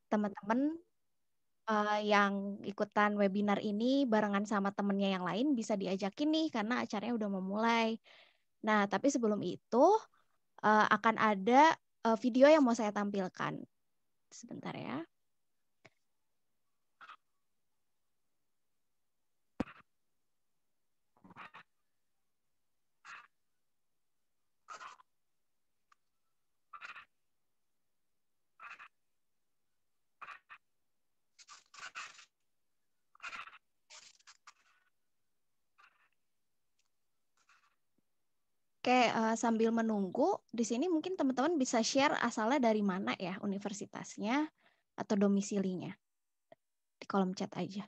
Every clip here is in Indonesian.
teman-teman yang ikutan webinar ini barengan sama temennya yang lain bisa diajakin nih karena acaranya udah mau mulai. Nah, tapi sebelum itu akan ada video yang mau saya tampilkan. Sebentar ya. Oke, sambil menunggu, di sini mungkin teman-teman bisa share asalnya dari mana ya universitasnya atau domisilinya. Di kolom chat aja.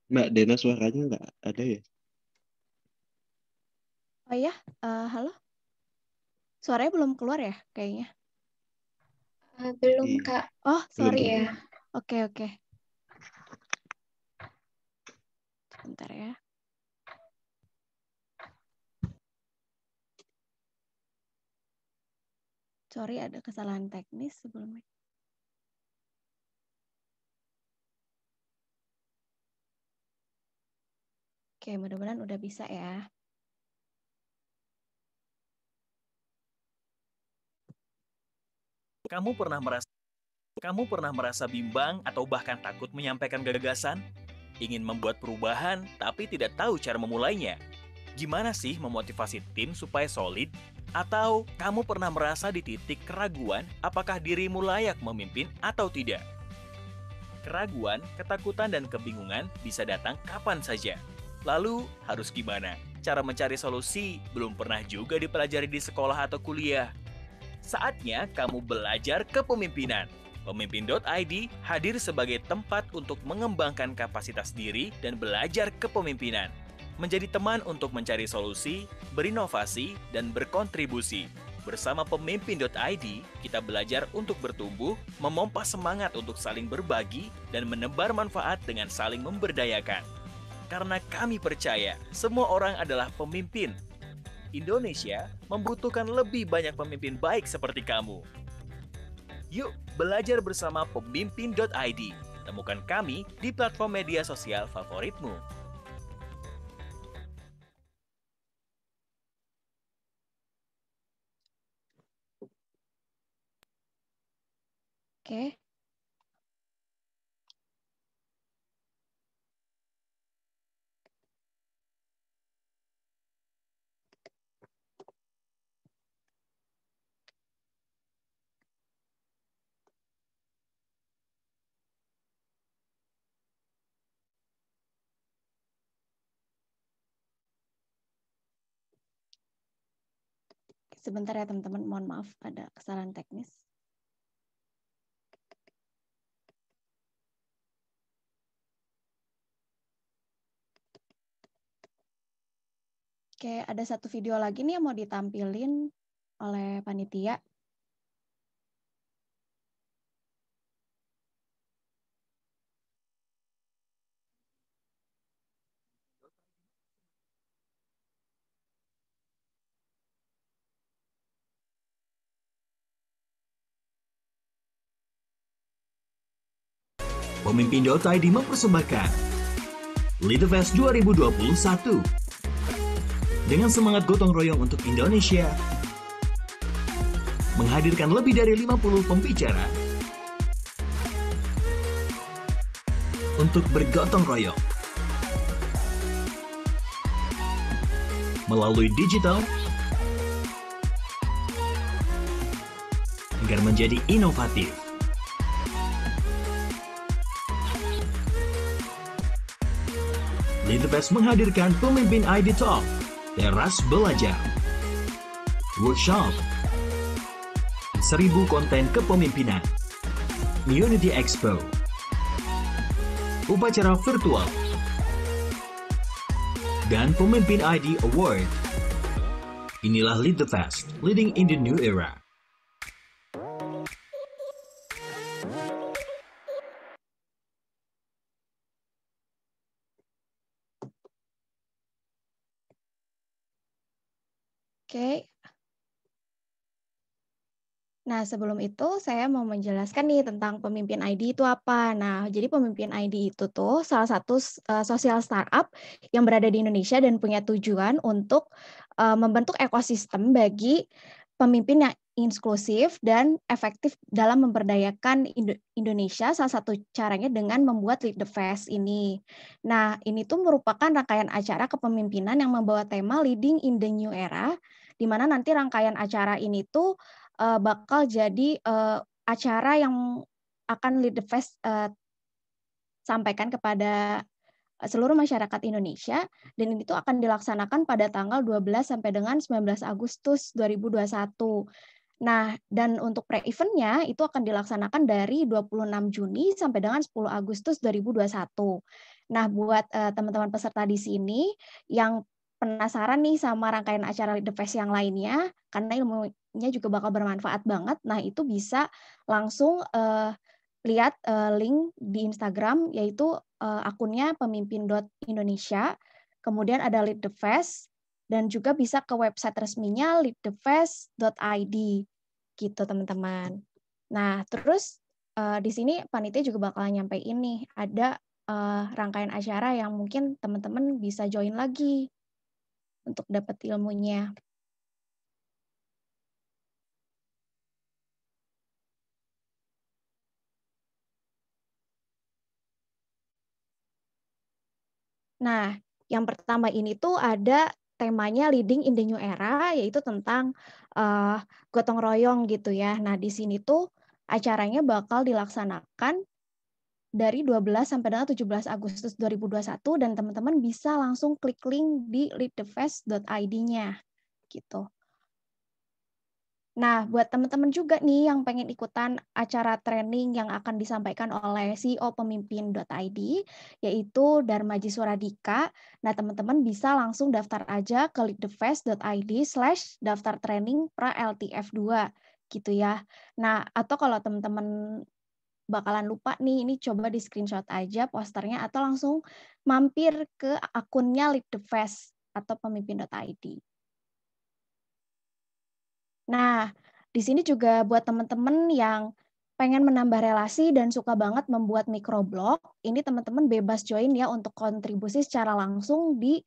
Mbak Dena suaranya nggak ada ya? Oh ya, halo? Suaranya belum keluar ya kayaknya? Belum, Iya, Kak. Oh, belum. sorry. Ya. Oke. Sebentar ya. Sorry, ada kesalahan teknis sebelumnya. Oke, mudah-mudahan udah bisa ya. Kamu pernah merasa bimbang atau bahkan takut menyampaikan gagasan? Ingin membuat perubahan tapi tidak tahu cara memulainya? Gimana sih memotivasi tim supaya solid? Atau kamu pernah merasa di titik keraguan apakah dirimu layak memimpin atau tidak? Keraguan, ketakutan, dan kebingungan bisa datang kapan saja. Lalu, harus gimana? Cara mencari solusi belum pernah juga dipelajari di sekolah atau kuliah. Saatnya kamu belajar kepemimpinan. Pemimpin.id hadir sebagai tempat untuk mengembangkan kapasitas diri dan belajar kepemimpinan. Menjadi teman untuk mencari solusi, berinovasi, dan berkontribusi. Bersama Pemimpin.id, kita belajar untuk bertumbuh, memompa semangat untuk saling berbagi, dan menebar manfaat dengan saling memberdayakan. Karena kami percaya, semua orang adalah pemimpin. Indonesia membutuhkan lebih banyak pemimpin baik seperti kamu. Yuk, belajar bersama Pemimpin.id. Temukan kami di platform media sosial favoritmu. Oke. Sebentar ya teman-teman, mohon maaf ada kesalahan teknis. Oke, ada satu video lagi nih yang mau ditampilin oleh panitia. Pemimpin.id mempersembahkan Lead the Fest 2021 dengan semangat gotong royong untuk Indonesia, menghadirkan lebih dari 50 pembicara untuk bergotong royong melalui digital, agar menjadi inovatif. Lead the Best menghadirkan pemimpin ID Talk, teras belajar, workshop, 1000 konten kepemimpinan, Unity Expo, upacara virtual, dan Pemimpin ID Award. Inilah Lead the Fest, leading in the new era. Oke. Nah, sebelum itu saya mau menjelaskan nih tentang pemimpin ID itu apa. Nah, jadi pemimpin ID itu tuh salah satu sosial startup yang berada di Indonesia dan punya tujuan untuk membentuk ekosistem bagi pemimpin yang inklusif dan efektif dalam memberdayakan Indonesia. Salah satu caranya dengan membuat Lead the Fest ini. Nah, ini tuh merupakan rangkaian acara kepemimpinan yang membawa tema Leading in the New Era, di mana nanti rangkaian acara ini tuh bakal jadi acara yang akan Lead the Fest sampaikan kepada seluruh masyarakat Indonesia, dan ini tuh akan dilaksanakan pada tanggal 12 sampai dengan 19 Agustus 2021. Nah, dan untuk pre-event-nya itu akan dilaksanakan dari 26 Juni sampai dengan 10 Agustus 2021. Nah, buat teman-teman peserta di sini yang penasaran nih sama rangkaian acara Lead the Fest yang lainnya, karena ilmunya juga bakal bermanfaat banget, nah itu bisa langsung lihat link di Instagram, yaitu akunnya pemimpin.indonesia, kemudian ada Lead the Fest, dan juga bisa ke website resminya leadthefest.id, gitu teman-teman. Nah, terus di sini panitia juga bakalan nyampein nih, ada rangkaian acara yang mungkin teman-teman bisa join lagi untuk dapat ilmunya. Nah, yang pertama ini tuh ada temanya Leading in the New Era, yaitu tentang gotong royong gitu ya. Nah, di sini tuh acaranya bakal dilaksanakan dari 12 sampai dengan 17 Agustus 2021, dan teman-teman bisa langsung klik link di leadthefest.id-nya gitu. Nah, buat teman-teman juga nih yang pengen ikutan acara training yang akan disampaikan oleh CEO Pemimpin.id, yaitu Darmaji Suradika. Nah, teman-teman bisa langsung daftar aja ke leadthefest.id/daftar training pra LTF2 gitu ya. Nah, atau kalau teman-teman bakalan lupa nih, ini coba di screenshot aja posternya atau langsung mampir ke akunnya Lead the Fest atau Pemimpin.id. Nah, di sini juga buat teman-teman yang pengen menambah relasi dan suka banget membuat microblog, ini teman-teman bebas join ya untuk kontribusi secara langsung di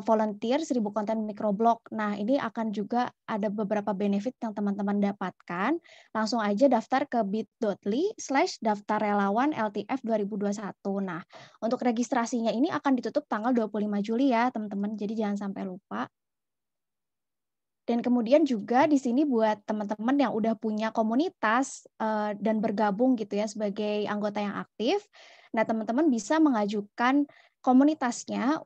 volunteer 1000 konten microblog. Nah, ini akan juga ada beberapa benefit yang teman-teman dapatkan. Langsung aja daftar ke bit.ly/daftar relawan LTF 2021. Nah, untuk registrasinya ini akan ditutup tanggal 25 Juli ya, teman-teman. Jadi jangan sampai lupa. Dan kemudian juga di sini buat teman-teman yang udah punya komunitas dan bergabung gitu ya sebagai anggota yang aktif, nah teman-teman bisa mengajukan komunitasnya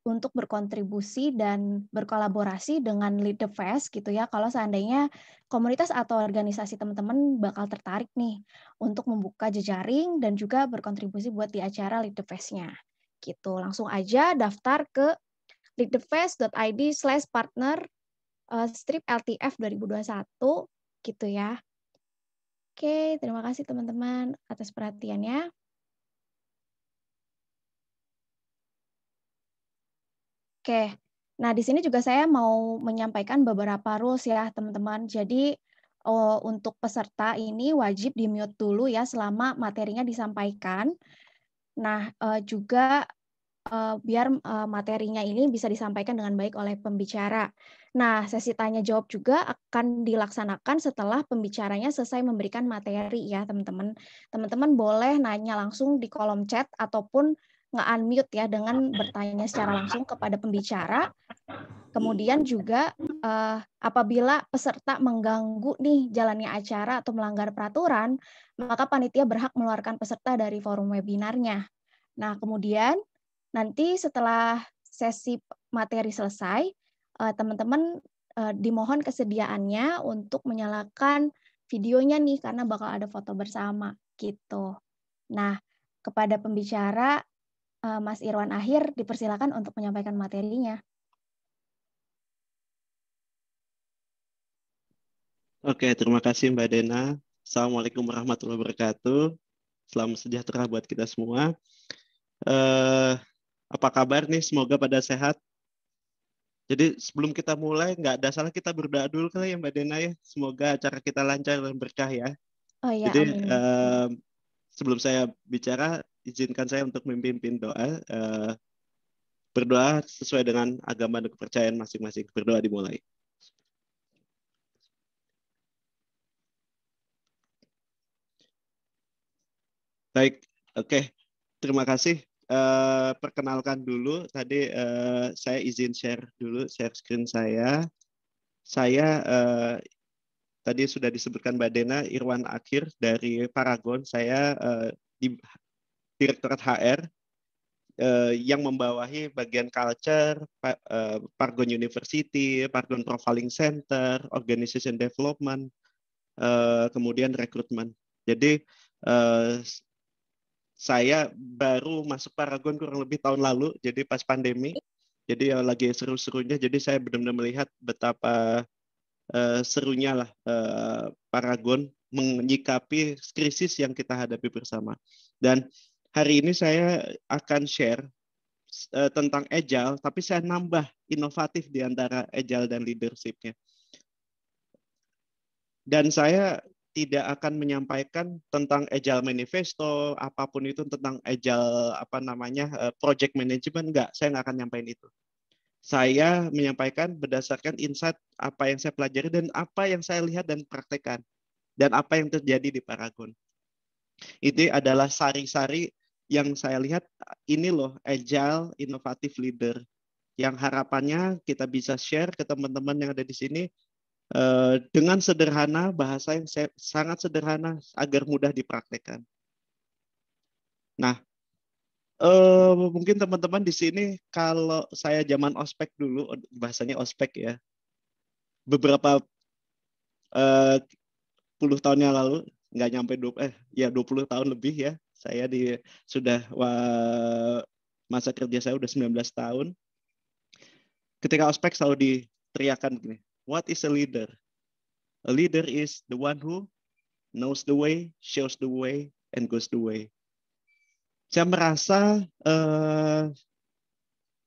untuk berkontribusi dan berkolaborasi dengan Lead the Fest gitu ya, kalau seandainya komunitas atau organisasi teman-teman bakal tertarik nih untuk membuka jejaring dan juga berkontribusi buat di acara Lead the Fest-nya. Gitu. Langsung aja daftar ke leadthefest.id/partner strip LTF 2021 gitu ya. Oke, terima kasih teman-teman atas perhatiannya. Oke, nah di sini juga saya mau menyampaikan beberapa rules ya teman-teman. Jadi untuk peserta ini wajib di-mute dulu ya selama materinya disampaikan. Nah juga biar materinya ini bisa disampaikan dengan baik oleh pembicara. Nah, sesi tanya jawab juga akan dilaksanakan setelah pembicaranya selesai memberikan materi ya, teman-teman. Teman-teman boleh nanya langsung di kolom chat ataupun nge-unmute ya dengan bertanya secara langsung kepada pembicara. Kemudian juga apabila peserta mengganggu nih jalannya acara atau melanggar peraturan, maka panitia berhak mengeluarkan peserta dari forum webinarnya. Nah, kemudian nanti setelah sesi materi selesai, teman-teman dimohon kesediaannya untuk menyalakan videonya nih karena bakal ada foto bersama gitu. Nah, kepada pembicara Mas Irwan Akhir dipersilakan untuk menyampaikan materinya. Oke, terima kasih Mbak Dena. Assalamualaikum warahmatullahi wabarakatuh. Salam sejahtera buat kita semua. Apa kabar nih? Semoga pada sehat. Jadi sebelum kita mulai, nggak ada salah kita berdoa dulu kali ya Mbak Dena ya. Semoga acara kita lancar dan berkah ya. Oh ya, Jadi amin. sebelum saya bicara, izinkan saya untuk memimpin doa. Berdoa sesuai dengan agama dan kepercayaan masing-masing. Berdoa dimulai. Baik, oke. Terima kasih. Perkenalkan dulu, tadi saya izin share screen saya. Saya tadi sudah disebutkan Mbak Dena, Irwan Akhir dari Paragon. Saya di Direktorat HR yang membawahi bagian culture, Paragon University, Paragon Profiling Center, Organization Development, kemudian rekrutmen. Jadi saya baru masuk Paragon kurang lebih tahun lalu, jadi pas pandemi. Jadi lagi seru-serunya, jadi saya benar-benar melihat betapa serunya lah Paragon menyikapi krisis yang kita hadapi bersama. Dan hari ini saya akan share tentang agile, tapi saya nambah inovatif di antara agile dan leadership-nya. Dan saya tidak akan menyampaikan tentang agile manifesto, apapun itu tentang agile project management, enggak, saya nggak akan nyampaikan itu. Saya menyampaikan berdasarkan insight apa yang saya pelajari dan apa yang saya lihat dan praktekkan dan apa yang terjadi di Paragon. Itu adalah sari-sari yang saya lihat, ini loh agile innovative leader yang harapannya kita bisa share ke teman-teman yang ada di sini dengan sederhana, bahasa yang sangat sederhana agar mudah dipraktekkan. Nah, mungkin teman-teman di sini kalau saya zaman ospek dulu, bahasanya ospek ya, beberapa puluh tahun yang lalu, nggak nyampe 20 tahun lebih ya, saya masa kerja saya udah 19 tahun. Ketika ospek selalu diteriakan begini, what is a leader? A leader is the one who knows the way, shows the way, and goes the way. Saya merasa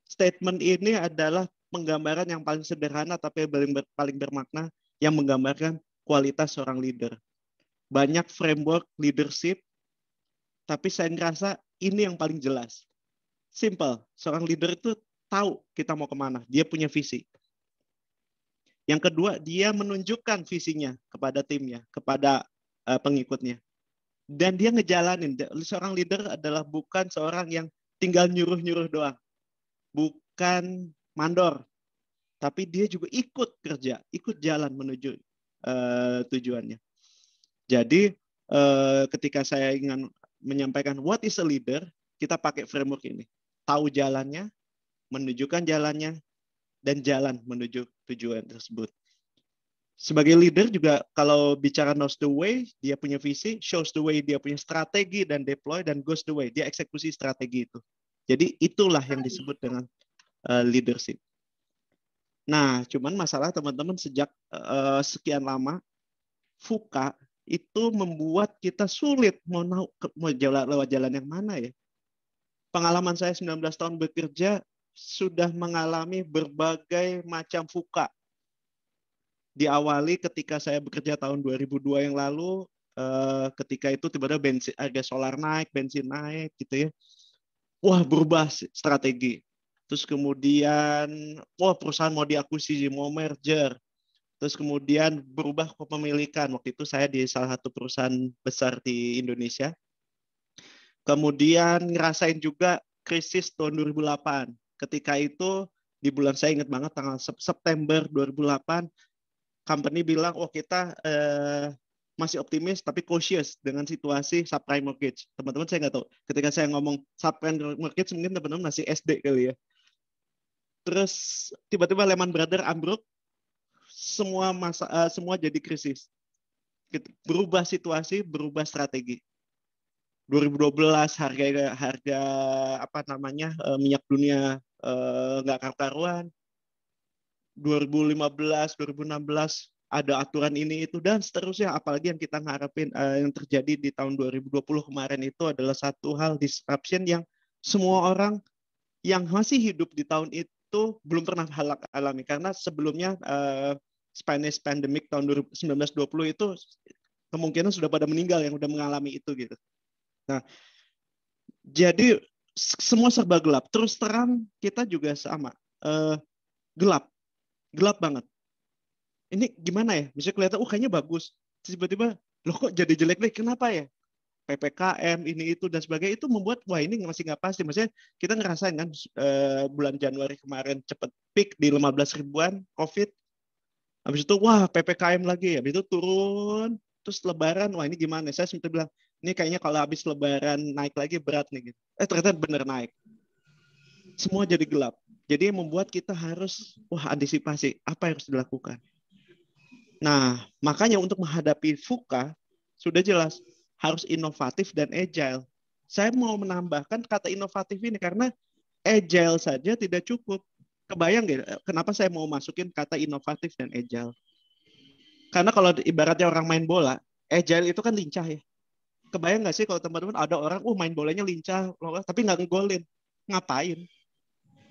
statement ini adalah penggambaran yang paling sederhana tapi paling bermakna yang menggambarkan kualitas seorang leader. Banyak framework leadership, tapi saya merasa ini yang paling jelas. Simple, seorang leader itu tahu kita mau kemana, dia punya visi. Yang kedua, dia menunjukkan visinya kepada timnya, kepada pengikutnya. Dan dia ngejalanin. Seorang leader adalah bukan seorang yang tinggal nyuruh-nyuruh doang. Bukan mandor. Tapi dia juga ikut kerja, ikut jalan menuju tujuannya. Jadi ketika saya ingin menyampaikan what is a leader, kita pakai framework ini. Tahu jalannya, menunjukkan jalannya, dan jalan menuju tujuan tersebut. Sebagai leader juga kalau bicara knows the way, dia punya visi, shows the way, dia punya strategi dan deploy, dan goes the way, dia eksekusi strategi itu. Jadi itulah yang disebut dengan leadership. Nah, cuman masalah teman-teman sejak sekian lama, VUCA itu membuat kita sulit mau lewat jalan yang mana ya. Pengalaman saya 19 tahun bekerja sudah mengalami berbagai macam VUCA. Diawali ketika saya bekerja tahun 2002 yang lalu, ketika itu tiba-tiba harga solar naik, bensin naik gitu ya. Wah, berubah strategi. Terus kemudian, perusahaan mau diakuisisi, mau merger. Terus kemudian berubah kepemilikan. Waktu itu saya di salah satu perusahaan besar di Indonesia. Kemudian ngerasain juga krisis tahun 2008. Ketika itu di bulan, saya ingat banget tanggal September 2008, company bilang, oh kita masih optimis tapi cautious dengan situasi subprime mortgage. Teman-teman saya nggak tahu, ketika saya ngomong subprime mortgage mungkin teman-teman masih SD kali ya. Terus tiba-tiba Lehman Brothers ambruk, semua jadi krisis. Berubah situasi, berubah strategi. 2012 harga minyak dunia nggak karu-karuan. 2015, 2016 ada aturan ini itu dan seterusnya. Apalagi yang kita ngarepin yang terjadi di tahun 2020 kemarin itu adalah satu hal disruption yang semua orang yang masih hidup di tahun itu belum pernah alami, karena sebelumnya Spanish pandemic tahun 1920 itu kemungkinan sudah pada meninggal yang udah mengalami itu gitu. Nah, jadi semua serba gelap. Terus terang kita juga sama, gelap banget. Ini gimana ya? Bisa kelihatan, kayaknya bagus. Tiba-tiba, loh kok jadi jelek deh? Kenapa ya? PPKM ini itu dan sebagainya itu membuat wah ini masih nggak pasti. Maksudnya kita ngerasain kan bulan Januari kemarin cepet peak di 15 ribuan COVID. Habis itu wah PPKM lagi, habis itu turun, terus Lebaran, wah ini gimana? Saya sempat bilang ini kayaknya kalau habis Lebaran naik lagi berat nih. Gitu. Ternyata bener naik. Semua jadi gelap. Jadi membuat kita harus antisipasi apa yang harus dilakukan. Nah, makanya untuk menghadapi VUCA sudah jelas harus inovatif dan agile. Saya mau menambahkan kata inovatif ini karena agile saja tidak cukup. Kebayang nggak kenapa saya mau masukin kata inovatif dan agile? Karena kalau ibaratnya orang main bola, agile itu kan lincah ya. Kebayang nggak sih kalau teman-teman ada orang, main bolanya lincah, tapi nggak ngegolin. Ngapain?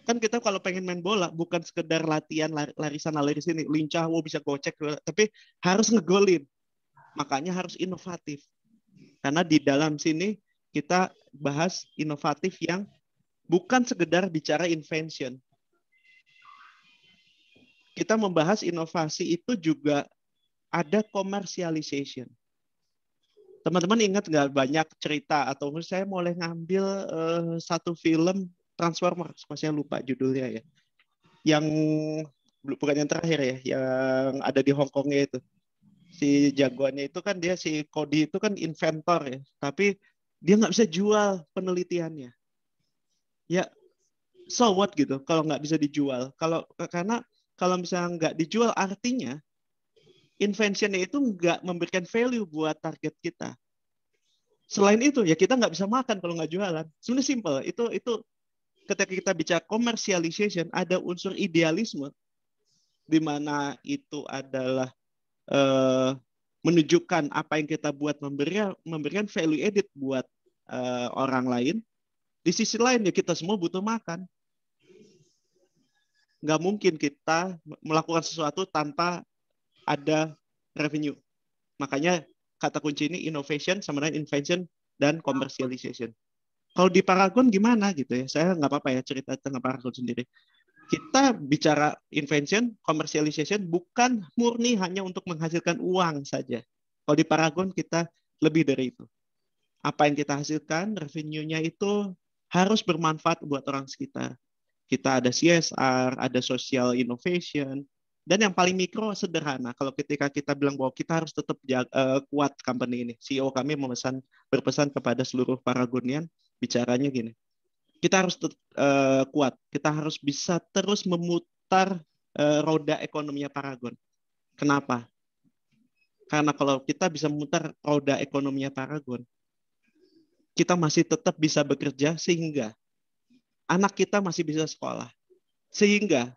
Kan kita kalau pengen main bola, bukan sekedar latihan lari sana lari sini, lincah, bisa gocek, tapi harus ngegolin. Makanya harus inovatif. Karena di dalam sini kita bahas inovatif yang bukan sekedar bicara invention. Kita membahas inovasi itu juga ada commercialization. Teman-teman ingat nggak banyak cerita atau saya mulai ngambil satu film Transformers, saya lupa judulnya ya. Yang bukan yang terakhir ya, yang ada di Hong Kongnya itu. Si jagoannya itu kan dia si Cody itu kan inventor ya, tapi dia nggak bisa jual penelitiannya. Ya, so what gitu kalau nggak bisa dijual. Karena kalau misalnya nggak dijual artinya inventionnya itu nggak memberikan value buat target kita. Selain itu ya kita nggak bisa makan kalau nggak jualan. Sebenarnya simple. Itu ketika kita bicara commercialization ada unsur idealisme di mana itu adalah menunjukkan apa yang kita buat memberikan value added buat orang lain. Di sisi lain ya kita semua butuh makan. Nggak mungkin kita melakukan sesuatu tanpa ada revenue. Makanya kata kunci ini innovation sama dengan invention dan commercialization. Kalau di Paragon gimana gitu ya? Saya nggak apa-apa ya cerita tentang Paragon sendiri. Kita bicara invention, commercialization bukan murni hanya untuk menghasilkan uang saja. Kalau di Paragon kita lebih dari itu. Apa yang kita hasilkan, revenue-nya itu harus bermanfaat buat orang sekitar. Kita ada CSR, ada social innovation, dan yang paling mikro sederhana. Kalau ketika kita bilang bahwa kita harus tetap kuat company ini, CEO kami berpesan kepada seluruh Paragonian, bicaranya gini, kita harus kuat, kita harus bisa terus memutar roda ekonominya Paragon. Kenapa? Karena kalau kita bisa memutar roda ekonominya Paragon, kita masih tetap bisa bekerja sehingga anak kita masih bisa sekolah. Sehingga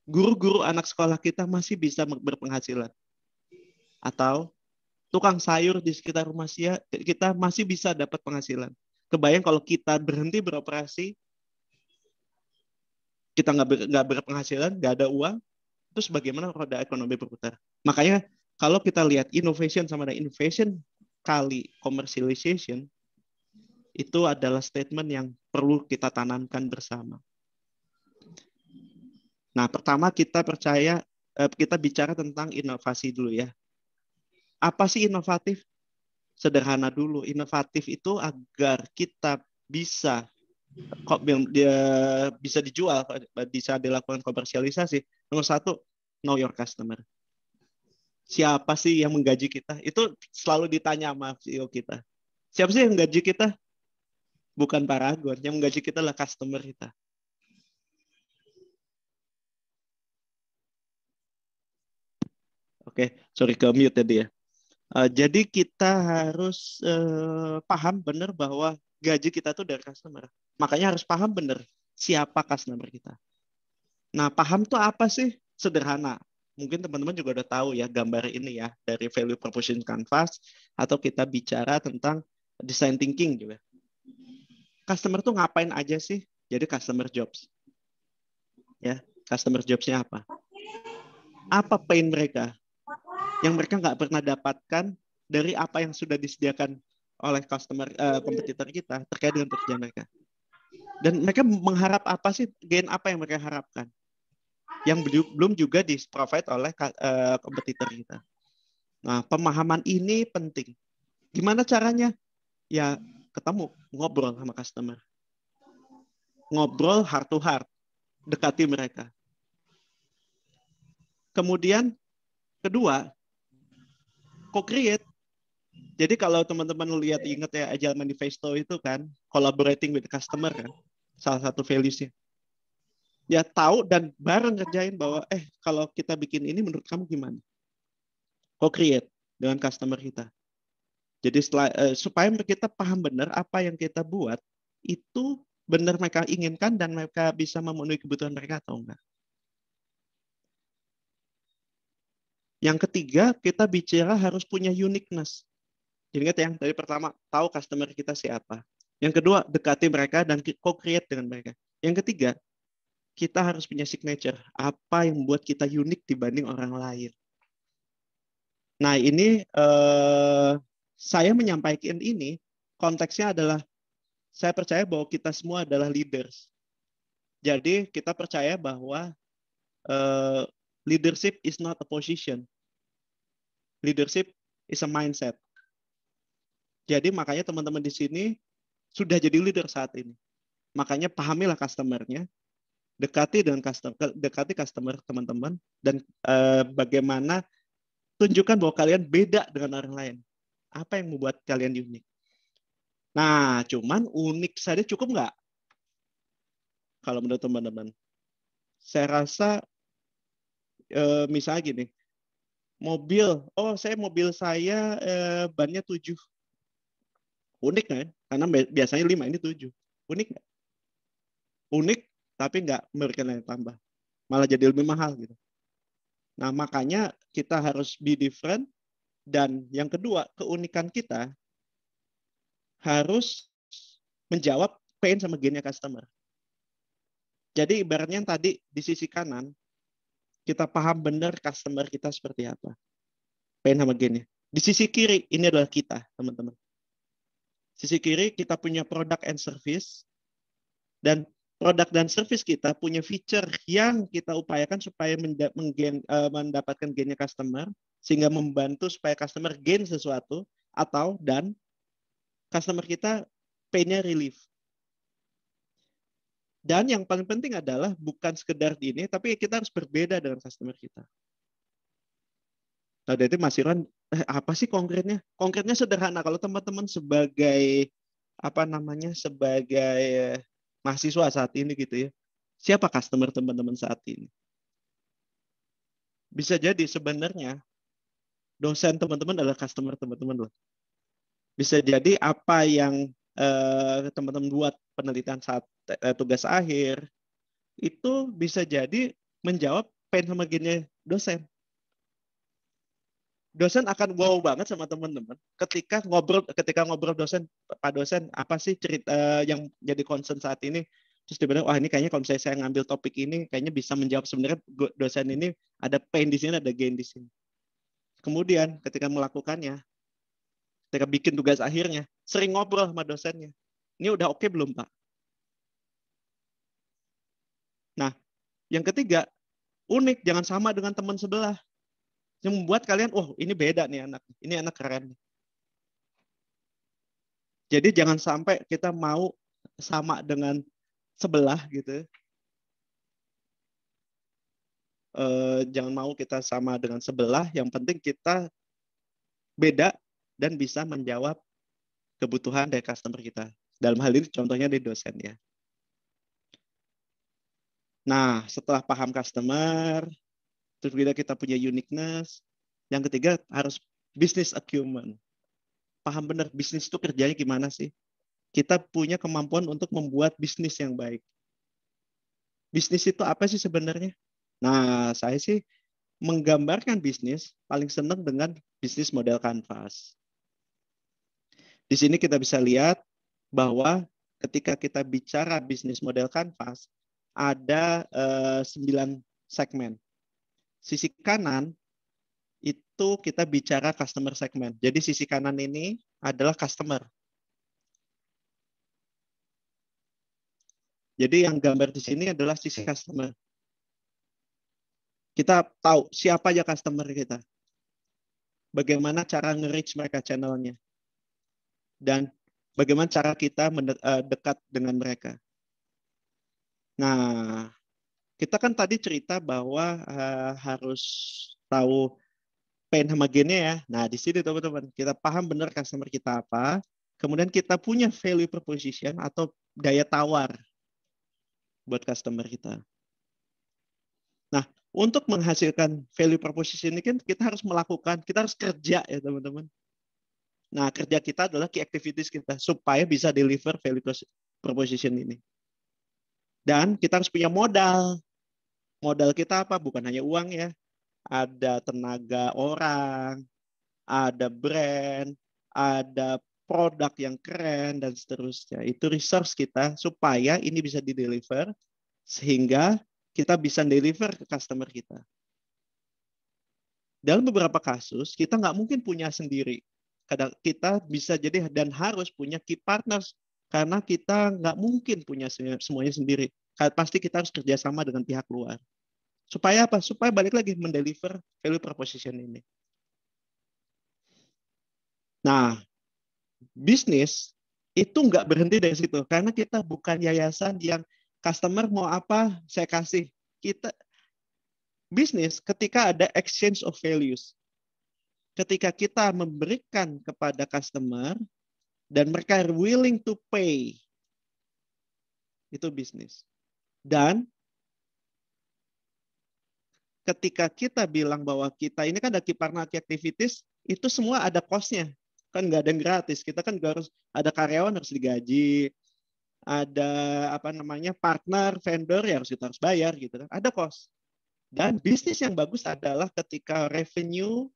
guru-guru anak sekolah kita masih bisa berpenghasilan. Atau tukang sayur di sekitar rumah kita masih bisa dapat penghasilan. Kebayang kalau kita berhenti beroperasi, kita nggak berpenghasilan, nggak ada uang, terus bagaimana roda ekonomi berputar? Makanya kalau kita lihat innovation sama dengan innovation kali commercialization, itu adalah statement yang perlu kita tanamkan bersama. Nah, pertama kita bicara tentang inovasi dulu ya. Apa sih inovatif? Sederhana dulu. Inovatif itu agar kita bisa kok dia bisa dijual, bisa dilakukan komersialisasi. Nomor satu, know your customer. Siapa sih yang menggaji kita? Itu selalu ditanya sama CEO kita. Siapa sih yang menggaji kita? Bukan Paragon, yang menggaji kita adalah customer kita. Oke, sorry ke mute tadi ya. Jadi kita harus paham benar bahwa gaji kita tuh dari customer. Makanya harus paham benar siapa customer kita. Nah, paham tuh apa sih? Sederhana. Mungkin teman-teman juga udah tahu ya gambar ini ya dari value proposition canvas, atau kita bicara tentang design thinking juga. Customer tuh ngapain aja sih? Jadi customer jobs. Ya, customer jobs-nya apa? Apa pain mereka? Yang mereka nggak pernah dapatkan dari apa yang sudah disediakan oleh customer kompetitor kita terkait dengan pekerjaan mereka. Dan mereka mengharap apa sih? Gain apa yang mereka harapkan? Yang belum juga di-provide oleh kompetitor kita. Nah, pemahaman ini penting. Gimana caranya? Ya, ketemu, ngobrol sama customer. Ngobrol heart to heart, dekati mereka. Kemudian, kedua, co-create. Jadi kalau teman-teman lihat, ingat ya Agile Manifesto itu kan, collaborating with the customer kan, salah satu values-nya. Ya tahu dan bareng ngerjain bahwa kalau kita bikin ini menurut kamu gimana? Co-create dengan customer kita. Jadi supaya kita paham benar apa yang kita buat itu benar mereka inginkan dan mereka bisa memenuhi kebutuhan mereka atau enggak. Yang ketiga, kita bicara harus punya uniqueness. Jadi ingat yang tadi pertama, tahu customer kita siapa. Yang kedua, dekati mereka dan co-create dengan mereka. Yang ketiga, kita harus punya signature. Apa yang membuat kita unik dibanding orang lain. Nah, ini saya menyampaikan ini, konteksnya adalah saya percaya bahwa kita semua adalah leaders. Jadi kita percaya bahwa leadership is not a position. Leadership is a mindset. Jadi makanya teman-teman di sini sudah jadi leader saat ini. Makanya pahamilah customer-nya, dekati customer teman-teman, dan bagaimana tunjukkan bahwa kalian beda dengan orang lain. Apa yang membuat kalian unik? Nah, cuman unik saja cukup nggak? Kalau menurut teman-teman. Saya rasa misalnya gini, mobil saya bannya 7. Unik kan? Karena biasanya 5, ini 7. Unik nggak? Unik, tapi nggak memberikan nilai tambah. Malah jadi lebih mahal gitu. Nah, makanya kita harus be different. Dan yang kedua, keunikan kita harus menjawab pain sama gain-nya customer. Jadi ibaratnya yang tadi di sisi kanan, kita paham benar customer kita seperti apa. Pain sama gain-nya. Di sisi kiri, ini adalah kita, teman-teman. Sisi kiri, kita punya product and service. Dan produk dan service kita punya feature yang kita upayakan supaya mendapatkan gain-nya customer, sehingga membantu supaya customer gain sesuatu, dan customer kita pain-nya relief. Dan yang paling penting adalah bukan sekedar di ini, tapi kita harus berbeda dengan customer kita. Nah, jadi Mas Irwan, apa sih konkretnya? Konkretnya sederhana. Kalau teman-teman sebagai sebagai mahasiswa saat ini gitu ya, siapa customer teman-teman saat ini? Bisa jadi sebenarnya dosen teman-teman adalah customer teman-teman loh. Bisa jadi apa yang teman-teman buat penelitian saat tugas akhir itu bisa jadi menjawab pain sama gain-nya dosen. Dosen akan wow banget sama teman-teman ketika ngobrol dosen, Pak dosen, apa sih cerita yang jadi concern saat ini? Terus tiba-tiba, wah ini kayaknya kalau misalnya saya ngambil topik ini, kayaknya bisa menjawab sebenarnya dosen ini ada pain di sini, ada gain di sini. Kemudian ketika melakukannya, ketika bikin tugas akhirnya, sering ngobrol sama dosennya. Ini udah oke belum, Pak? Nah, yang ketiga, unik, jangan sama dengan teman sebelah. Yang membuat kalian, ini beda nih anak. Ini anak keren. Jadi jangan sampai kita mau sama dengan sebelah gitu. Jangan mau kita sama dengan sebelah, yang penting kita beda dan bisa menjawab kebutuhan dari customer kita. Dalam hal ini contohnya di dosen ya. Nah, setelah paham customer, terus kita punya uniqueness. Yang ketiga harus business acumen. Paham benar bisnis itu kerjanya gimana sih? Kita punya kemampuan untuk membuat bisnis yang baik. Bisnis itu apa sih sebenarnya? Nah, saya sih menggambarkan bisnis paling senang dengan bisnis model kanvas. Di sini kita bisa lihat bahwa ketika kita bicara bisnis model kanvas, ada 9 segmen. Sisi kanan itu kita bicara customer segment. Jadi sisi kanan ini adalah customer. Jadi yang gambar di sini adalah sisi customer. Kita tahu siapa aja customer kita. Bagaimana cara nge-reach mereka channelnya. Dan bagaimana cara kita dekat dengan mereka. Nah, kita kan tadi cerita bahwa harus tahu pain sama gain-nya ya. Nah, di sini teman-teman, kita paham benar customer kita apa. Kemudian kita punya value proposition atau daya tawar buat customer kita. Nah, untuk menghasilkan value proposition ini kan kita harus melakukan, kita harus kerja ya teman-teman. Nah, kerja kita adalah key activities kita supaya bisa deliver value proposition ini. Dan kita harus punya modal. Modal kita apa? Bukan hanya uang ya. Ada tenaga orang, ada brand, ada produk yang keren, dan seterusnya. Itu resource kita supaya ini bisa di-deliver, sehingga kita bisa deliver ke customer kita. Dalam beberapa kasus, kita nggak mungkin punya sendiri. Kadang kita bisa jadi dan harus punya key partners, karena kita nggak mungkin punya semuanya sendiri. Pasti kita harus kerjasama dengan pihak luar. Supaya apa? Supaya balik lagi mendeliver value proposition ini. Nah, bisnis itu nggak berhenti dari situ. Karena kita bukan yayasan yang customer mau apa, saya kasih. Kita bisnis ketika ada exchange of values. Ketika kita memberikan kepada customer dan mereka willing to pay, itu bisnis. Dan ketika kita bilang bahwa kita ini kan ada key partner activities, itu semua ada cost-nya. Kan nggak ada yang gratis. Kita kan harus ada karyawan harus digaji, ada apa namanya partner, vendor ya kita harus bayar gitu kan. Ada cost. Dan bisnis yang bagus adalah ketika revenue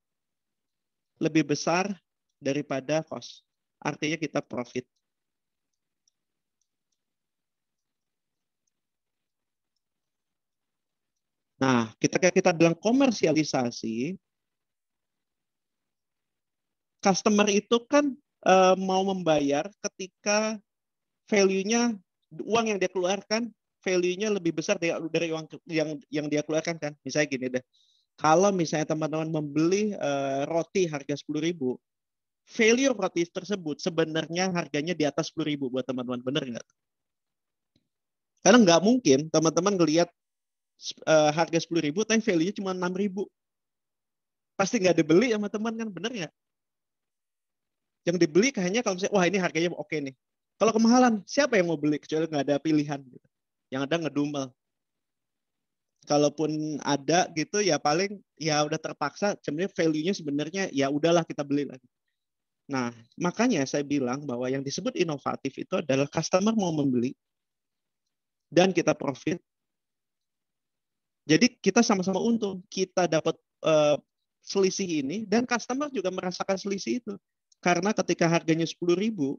lebih besar daripada cost. Artinya kita profit. Nah, ketika kita bilang komersialisasi, customer itu kan mau membayar ketika value-nya, uang yang dia keluarkan, value-nya lebih besar dari uang yang dia keluarkan kan. Misalnya gini deh, kalau misalnya teman-teman membeli roti harga 10.000, value roti tersebut sebenarnya harganya di atas 10.000 buat teman-teman, bener nggak? Karena nggak mungkin teman-teman ngelihat harga 10.000 tapi value-nya cuma 6.000. Pasti nggak dibeli sama teman kan, bener nggak? Yang dibeli hanya kalau misalnya, wah ini harganya oke nih. Kalau kemahalan, siapa yang mau beli? Kecuali nggak ada pilihan. Gitu. Yang ada ngedumel. Kalaupun ada gitu, ya paling ya udah terpaksa. Sebenarnya value-nya sebenarnya ya udahlah kita beli lagi. Nah, makanya saya bilang bahwa yang disebut inovatif itu adalah customer mau membeli dan kita profit. Jadi kita sama-sama untung. Kita dapat selisih ini dan customer juga merasakan selisih itu. Karena ketika harganya 10.000,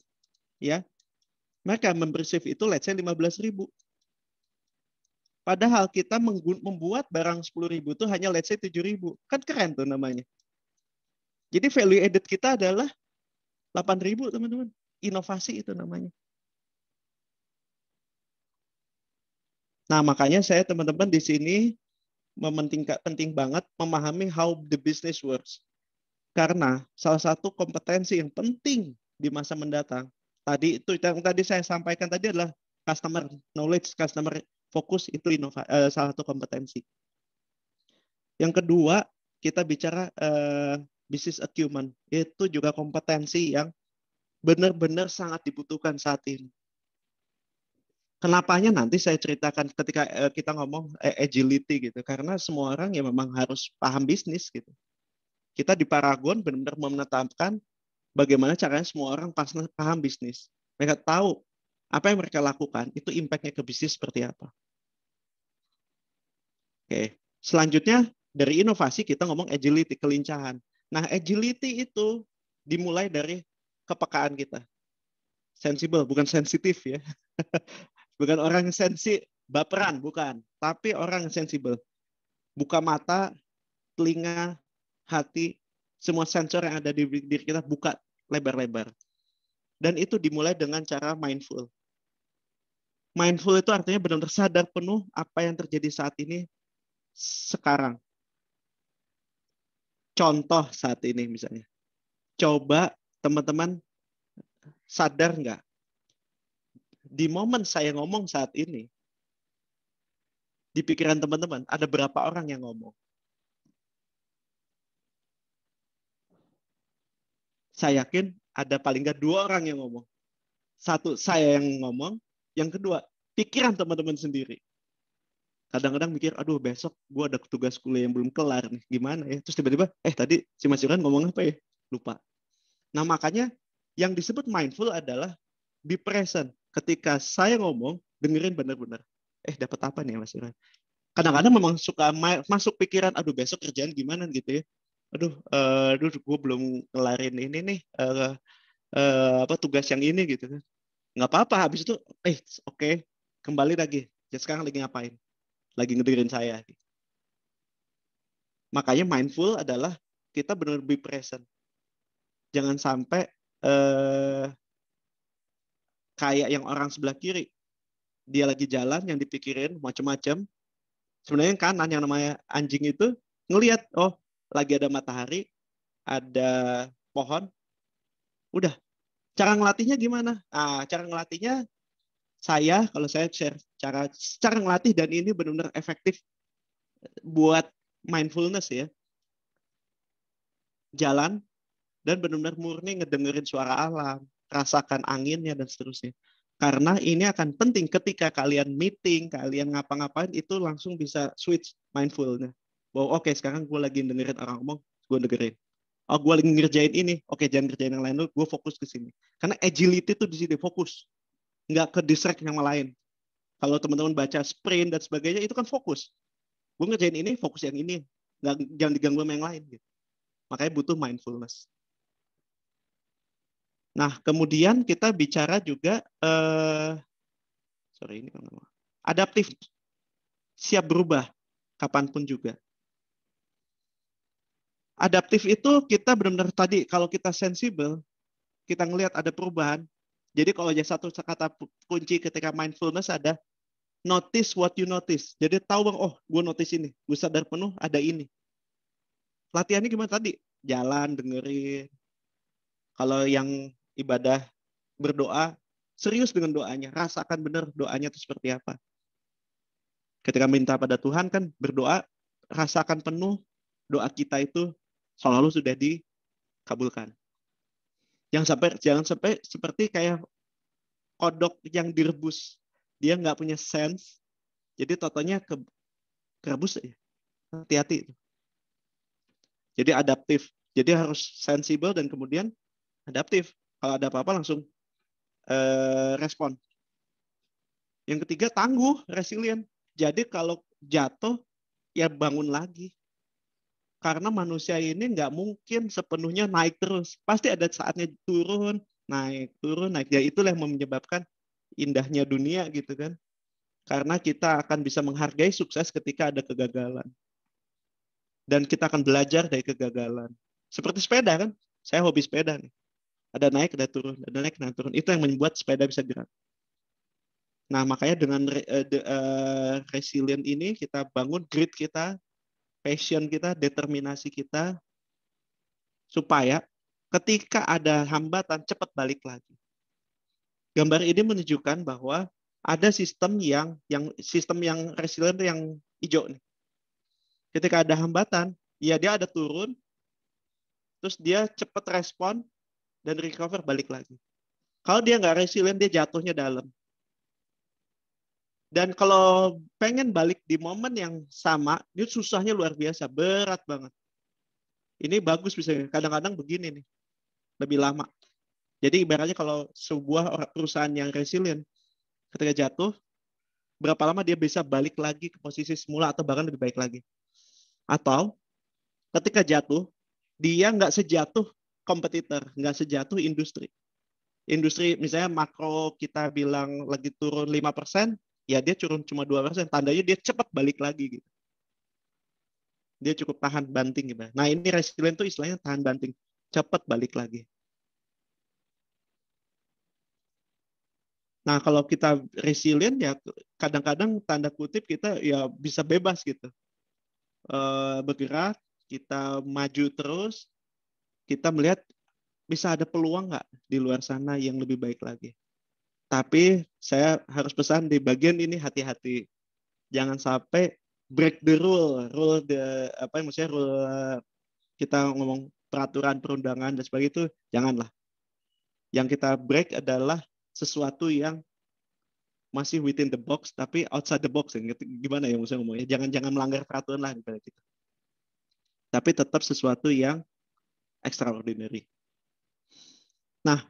ya, mereka membersih itu let's say 15.000. Padahal kita membuat barang 10.000 itu hanya let's say 7.000. Kan keren tuh namanya. Jadi value added kita adalah 8.000 teman-teman. Inovasi itu namanya. Nah, makanya saya teman-teman di sini penting banget memahami how the business works. Karena salah satu kompetensi yang penting di masa mendatang, Tadi itu yang tadi saya sampaikan tadi adalah customer knowledge, customer focus itu salah satu kompetensi. Yang kedua, kita bicara business acumen. Itu juga kompetensi yang benar-benar sangat dibutuhkan saat ini. Kenapanya nanti saya ceritakan ketika kita ngomong agility gitu. Karena semua orang ya memang harus paham bisnis gitu. Kita di Paragon benar-benar menetapkan bagaimana caranya semua orang paham bisnis. Mereka tahu apa yang mereka lakukan itu impact-nya ke bisnis seperti apa. Oke. Selanjutnya dari inovasi kita ngomong agility, kelincahan. Nah, agility itu dimulai dari kepekaan kita. Sensible, bukan sensitif ya. Bukan orang yang baperan, bukan. Tapi orang yang sensibel. Buka mata, telinga, hati, semua sensor yang ada di diri kita buka lebar-lebar. Dan itu dimulai dengan cara mindful. Mindful itu artinya benar-benar sadar penuh apa yang terjadi saat ini, sekarang. Contoh saat ini misalnya. Coba teman-teman sadar nggak? Di momen saya ngomong saat ini, di pikiran teman-teman, ada berapa orang yang ngomong? Saya yakin ada paling nggak 2 orang yang ngomong. Satu, saya yang ngomong. Yang kedua, pikiran teman-teman sendiri. Kadang-kadang mikir, aduh besok gue ada tugas kuliah yang belum kelar nih, gimana ya? Terus tiba-tiba, tadi si Mas Yuran ngomong apa ya? Lupa. Nah makanya yang disebut mindful adalah be present. Ketika saya ngomong, dengerin benar-benar. Dapat apa nih Mas Yuran? Kadang-kadang memang suka masuk pikiran, aduh besok kerjaan gimana gitu ya. Aduh gue belum kelarin ini nih, tugas yang ini gitu kan. Nggak apa-apa, habis itu, oke, kembali lagi. Ya sekarang lagi ngapain? Lagi ngedengerin saya. Makanya mindful adalah kita benar-benar be present. Jangan sampai kayak yang orang sebelah kiri, dia lagi jalan yang dipikirin macam-macam. Sebenarnya yang kanan yang namanya anjing itu ngelihat, lagi ada matahari, ada pohon, udah. Cara ngelatihnya gimana? Cara ngelatihnya kalau saya share cara ngelatih dan ini benar-benar efektif buat mindfulness ya. Jalan dan benar-benar murni ngedengerin suara alam, rasakan anginnya dan seterusnya. Karena ini akan penting ketika kalian meeting, kalian ngapa-ngapain itu langsung bisa switch mindfulnya. Bahwa oke, sekarang gue lagi dengerin orang ngomong, gue dengerin. Gue lagi ngerjain ini, oke jangan ngerjain yang lain dulu, gue fokus ke sini. Karena agility itu di sini fokus, nggak ke distract yang lain. Kalau teman-teman baca sprint dan sebagainya itu kan fokus. Gue ngerjain ini, fokus yang ini, jangan diganggu sama yang lain. Gitu. Makanya butuh mindfulness. Nah, kemudian kita bicara juga adaptif, siap berubah kapanpun juga. Adaptif itu kita benar-benar tadi kalau kita sensibel, kita ngelihat ada perubahan. Jadi kalau ada satu kata kunci ketika mindfulness ada notice what you notice. Jadi tahu bang, gue notice ini, gue sadar penuh ada ini. Latihannya gimana tadi? Jalan, dengerin. Kalau yang ibadah berdoa, serius dengan doanya, rasakan benar doanya itu seperti apa. Ketika minta pada Tuhan kan berdoa, rasakan penuh doa kita itu selalu sudah dikabulkan. Jangan sampai seperti kayak kodok yang direbus, dia nggak punya sense, jadi totonya kerebus ya. Hati-hati. Jadi adaptif, jadi harus sensibel dan kemudian adaptif. Kalau ada apa-apa langsung respon. Yang ketiga tangguh, resilient. Jadi kalau jatuh, ya bangun lagi. Karena manusia ini nggak mungkin sepenuhnya naik terus. Pasti ada saatnya turun, naik. Ya itulah yang menyebabkan indahnya dunia gitu kan. Karena kita akan bisa menghargai sukses ketika ada kegagalan. Dan kita akan belajar dari kegagalan. Seperti sepeda kan. Saya hobi sepeda nih. Ada naik, ada turun. Ada naik, ada turun. Itu yang membuat sepeda bisa gerak. Nah, makanya dengan resilient ini kita bangun grit kita, passion kita, determinasi kita, supaya ketika ada hambatan cepat balik lagi. Gambar ini menunjukkan bahwa ada sistem yang resilient yang hijau nih. Ketika ada hambatan, ya dia ada turun, terus dia cepat respon dan recover balik lagi. Kalau dia nggak resilient, dia jatuhnya dalam. Dan kalau pengen balik di momen yang sama, ini susahnya luar biasa, berat banget. Ini bagus bisa, kadang-kadang begini nih, lebih lama. Jadi ibaratnya kalau sebuah perusahaan yang resilient, ketika jatuh, berapa lama dia bisa balik lagi ke posisi semula atau bahkan lebih baik lagi. Atau ketika jatuh, dia nggak sejatuh kompetitor, nggak sejatuh industri. Industri misalnya makro kita bilang lagi turun 5%, ya dia turun cuma 2%, tandanya dia cepat balik lagi gitu. Dia cukup tahan banting gitu. Nah, ini resilient itu istilahnya tahan banting, cepat balik lagi. Nah, kalau kita resilient ya kadang-kadang tanda kutip kita ya bisa bebas gitu. Bergerak, kita maju terus, kita melihat bisa ada peluang nggak di luar sana yang lebih baik lagi. Tapi saya harus pesan di bagian ini hati-hati. Jangan sampai break the rule kita ngomong peraturan perundangan dan sebagainya itu janganlah. Yang kita break adalah sesuatu yang masih within the box tapi outside the box. Gimana ya maksudnya ngomongnya? Jangan melanggar peraturan lah pada kita. Tapi tetap sesuatu yang extraordinary. Nah,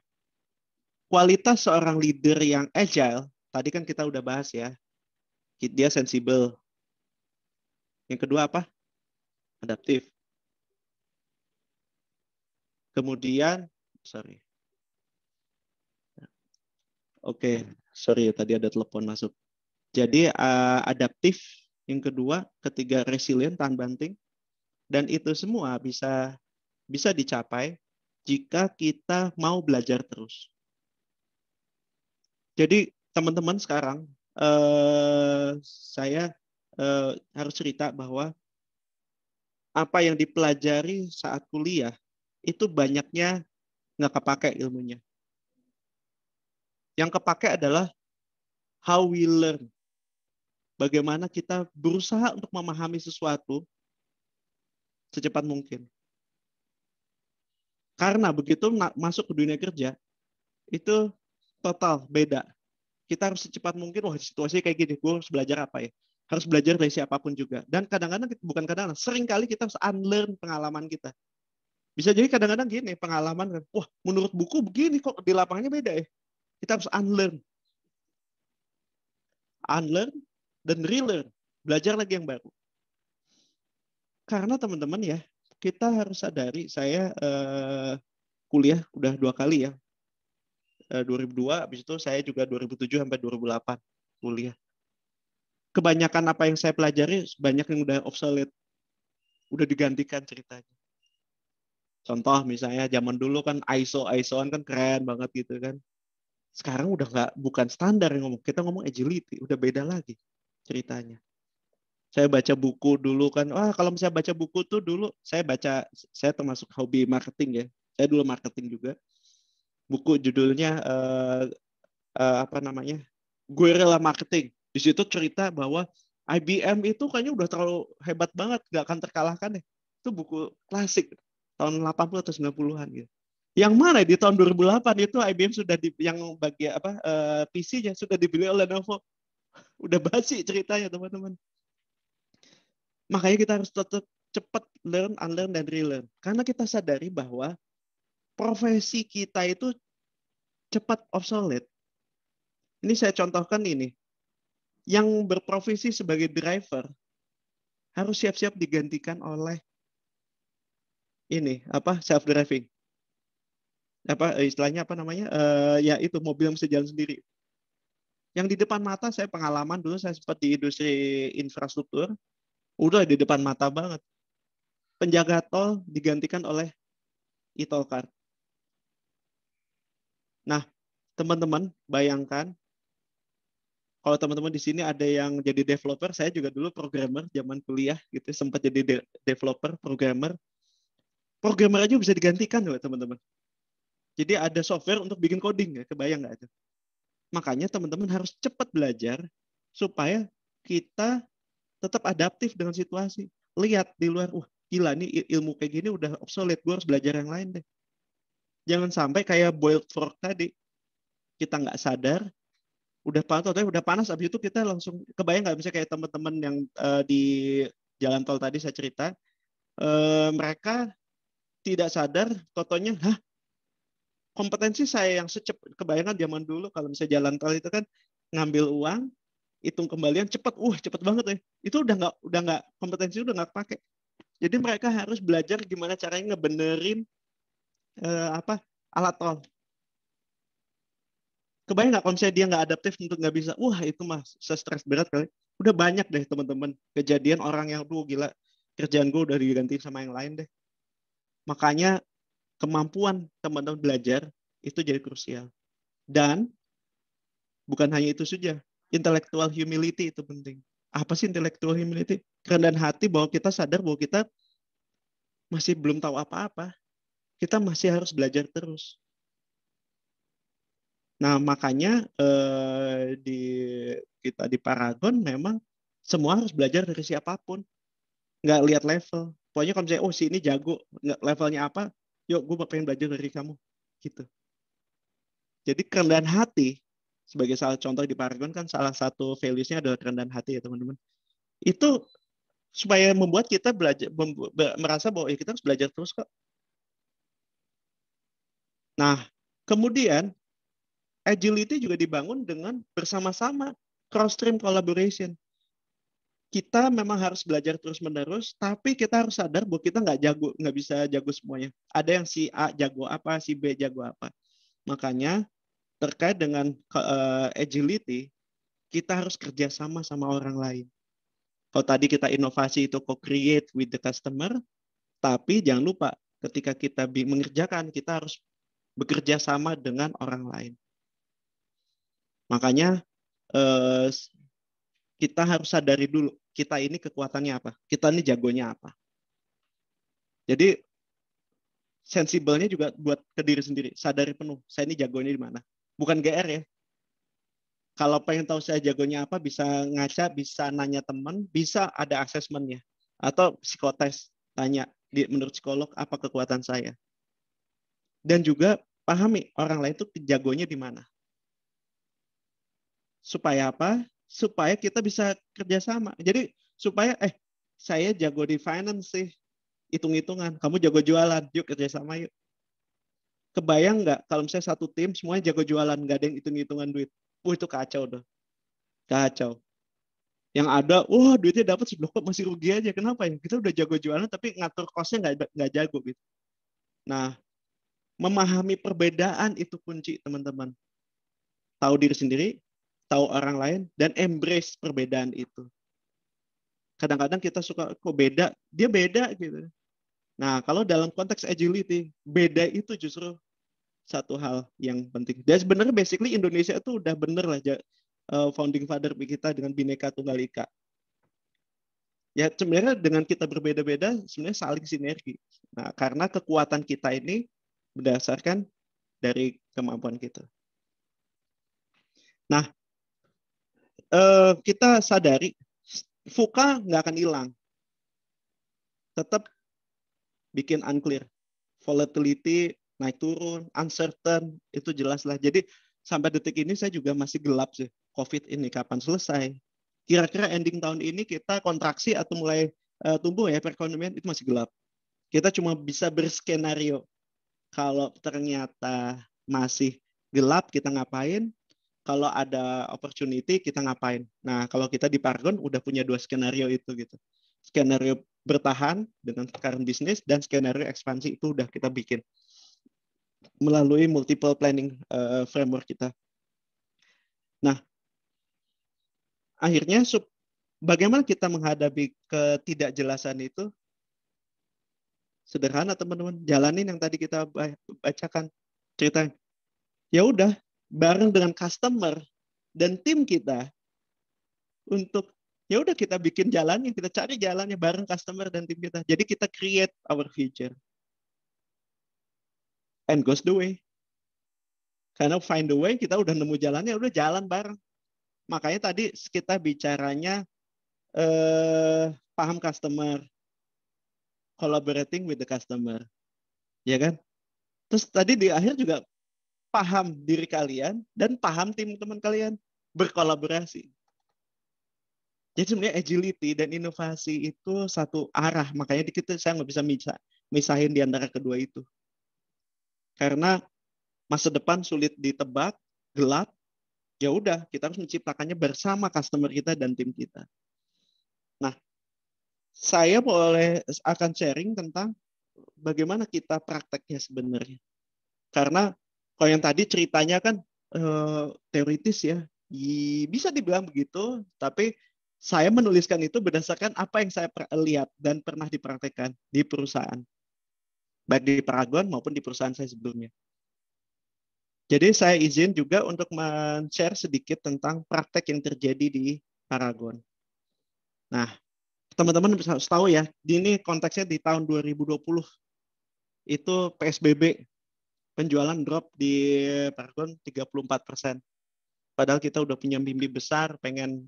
kualitas seorang leader yang agile, tadi kan kita udah bahas ya. Dia sensibel. Yang kedua apa? Adaptif. Kemudian, sorry tadi ada telepon masuk. Jadi adaptif, yang kedua, ketiga resilient, tahan banting, dan itu semua bisa dicapai jika kita mau belajar terus. Jadi teman-teman sekarang saya harus cerita bahwa apa yang dipelajari saat kuliah itu banyaknya nggak kepake ilmunya. Yang kepake adalah how we learn. Bagaimana kita berusaha untuk memahami sesuatu secepat mungkin. Karena begitu masuk ke dunia kerja, itu total beda. Kita harus secepat mungkin, situasinya kayak gini, gue harus belajar apa ya? Harus belajar dari siapapun juga. Dan kadang-kadang, sering kali kita harus unlearn pengalaman kita. Bisa jadi kadang-kadang gini, pengalaman, wah menurut buku begini kok di lapangannya beda ya. Kita harus unlearn. Unlearn dan relearn. Belajar lagi yang baru. Karena teman-teman ya, kita harus sadari, saya kuliah udah 2 kali ya. 2002, habis itu saya juga 2007 sampai 2008 kuliah. Kebanyakan apa yang saya pelajari, banyak yang udah obsolete. Udah digantikan ceritanya. Contoh misalnya zaman dulu kan ISO-an kan keren banget gitu kan. Sekarang udah bukan standar yang ngomong. Kita ngomong agility, udah beda lagi ceritanya. Saya baca buku dulu kan, kalau misalnya baca buku tuh dulu, saya termasuk hobi marketing ya. Saya dulu marketing juga. Buku judulnya Guerrilla Marketing. Di situ cerita bahwa IBM itu kayaknya udah terlalu hebat banget, nggak akan terkalahkan ya. Itu buku klasik tahun 80 atau 90-an gitu. Yang mana di tahun 2008 itu IBM sudah PC-nya sudah dibeli oleh Lenovo. Udah basi ceritanya teman-teman. Makanya kita harus tetap cepat learn, unlearn, dan relearn. Karena kita sadari bahwa profesi kita itu cepat obsolete. Ini saya contohkan ini. Yang berprofesi sebagai driver harus siap-siap digantikan oleh self-driving. Istilahnya ya itu mobil yang bisa jalan sendiri. Yang di depan mata saya pengalaman dulu saya sempat di industri infrastruktur. Udah di depan mata banget. Penjaga tol digantikan oleh e-toll card. Nah, teman-teman bayangkan kalau teman-teman di sini ada yang jadi developer, saya juga dulu programmer zaman kuliah gitu, sempat jadi developer, programmer. Programmer aja bisa digantikan loh teman-teman. Jadi ada software untuk bikin coding ya, kebayang nggak itu? Makanya teman-teman harus cepat belajar supaya kita tetap adaptif dengan situasi. Lihat di luar, wah gila nih ilmu kayak gini udah obsolete, gue harus belajar yang lain deh. Jangan sampai kayak boiled frog tadi, kita nggak sadar, udah panas, habis itu kita langsung kebayang nggak, misalnya kayak teman-teman yang di jalan tol tadi saya cerita, mereka tidak sadar, totonya, kompetensi saya yang kebayangan zaman dulu kalau misalnya jalan tol itu kan ngambil uang, hitung kembalian cepet banget ya. Itu udah nggak kompetensi udah nggak pakai. Jadi mereka harus belajar gimana caranya ngebenerin alat tol. Kebayang nggak kalau misalnya dia nggak adaptif untuk nggak bisa, itu mah stres berat kali. Udah banyak deh teman-teman kejadian orang yang gila kerjaan gue udah diganti sama yang lain deh. Makanya kemampuan teman-teman belajar itu jadi krusial. Dan bukan hanya itu saja, intellectual humility itu penting. Apa sih intellectual humility? Kerendahan hati bahwa kita sadar bahwa kita masih belum tahu apa-apa. Kita masih harus belajar terus. Nah, makanya kita di Paragon memang semua harus belajar dari siapapun. Nggak lihat level. Pokoknya kalau misalnya, si ini jago, levelnya apa, yuk gue pengen belajar dari kamu. Gitu. Jadi kerendahan hati, sebagai salah contoh di Paragon kan salah satu values-nya adalah kerendahan hati ya teman-teman. Itu supaya membuat kita belajar, merasa bahwa kita harus belajar terus kok. Nah, kemudian agility juga dibangun dengan bersama-sama, cross-stream collaboration. Kita memang harus belajar terus-menerus, tapi kita harus sadar bahwa kita nggak bisa jago semuanya. Ada yang si A jago apa, si B jago apa. Makanya terkait dengan agility, kita harus kerjasama sama orang lain. Kalau tadi kita inovasi itu co-create with the customer, tapi jangan lupa ketika kita mengerjakan, kita harus bekerja sama dengan orang lain. Makanya kita harus sadari dulu, kita ini kekuatannya apa, kita ini jagonya apa. Jadi sensibelnya juga buat ke diri sendiri, sadari penuh, saya ini jagonya di mana. Bukan GR ya. Kalau pengen tahu saya jagonya apa, bisa ngaca, bisa nanya teman, bisa ada asesmennya. Atau psikotes, tanya menurut psikolog apa kekuatan saya. Dan juga pahami orang lain itu jagonya di mana. Supaya apa? Supaya kita bisa kerjasama. Jadi supaya saya jago di finance sih, hitung-hitungan. Kamu jago jualan, yuk kerjasama yuk. Kebayang nggak kalau misalnya satu tim semuanya jago jualan, nggak ada yang hitung-hitungan duit. Itu kacau dong. Kacau. Yang ada, duitnya dapat sebelum kok masih rugi aja. Kenapa ya? Kita udah jago jualan tapi ngatur cost-nya nggak jago gitu. Nah, memahami perbedaan itu kunci teman-teman. Tahu diri sendiri, tahu orang lain, dan embrace perbedaan itu. Kadang-kadang kita suka, kok beda, dia beda gitu. Nah, kalau dalam konteks agility, beda itu justru satu hal yang penting. Dan sebenarnya basically Indonesia itu udah bener lah founding father kita dengan Bhinneka Tunggal Ika. Ya sebenarnya dengan kita berbeda-beda sebenarnya saling sinergi. Nah, karena kekuatan kita ini berdasarkan dari kemampuan kita. Nah, kita sadari VUCA nggak akan hilang. Tetap bikin unclear. Volatility naik turun, uncertain, itu jelas lah. Jadi sampai detik ini saya juga masih gelap sih. COVID ini kapan selesai? Kira-kira ending tahun ini kita kontraksi atau mulai tumbuh ya perekonomian, itu masih gelap. Kita cuma bisa berskenario. Kalau ternyata masih gelap, kita ngapain? Kalau ada opportunity, kita ngapain? Nah, kalau kita di Paragon udah punya 2 skenario itu gitu. Skenario bertahan dengan current bisnis dan skenario ekspansi itu udah kita bikin melalui multiple planning framework kita. Nah, akhirnya bagaimana kita menghadapi ketidakjelasan itu? Sederhana teman-teman, jalanin yang tadi kita bacakan cerita. Ya udah, bareng dengan customer dan tim kita untuk ya udah kita bikin jalannya, kita cari jalannya bareng customer dan tim kita. Jadi kita create our future. And goes the way. Karena find the way, kita udah nemu jalannya, udah jalan bareng. Makanya tadi kita bicaranya paham customer, collaborating with the customer, ya kan? Terus tadi di akhir juga paham diri kalian dan paham tim teman kalian, berkolaborasi. Jadi sebenarnya agility dan inovasi itu satu arah, makanya saya nggak bisa misahin di antara kedua itu. Karena masa depan sulit ditebak, gelap, ya udah kita harus menciptakannya bersama customer kita dan tim kita. Nah, saya akan sharing tentang bagaimana kita prakteknya sebenarnya. Karena kalau yang tadi ceritanya kan teoritis ya, bisa dibilang begitu, tapi saya menuliskan itu berdasarkan apa yang saya lihat dan pernah dipraktekkan di perusahaan, baik di Paragon maupun di perusahaan saya sebelumnya. Jadi saya izin juga untuk men-share sedikit tentang praktek yang terjadi di Paragon. Nah, teman-teman harus tahu ya, ini konteksnya di tahun 2020, itu PSBB, penjualan drop di Paragon 34%. Padahal kita udah punya mimpi besar, pengen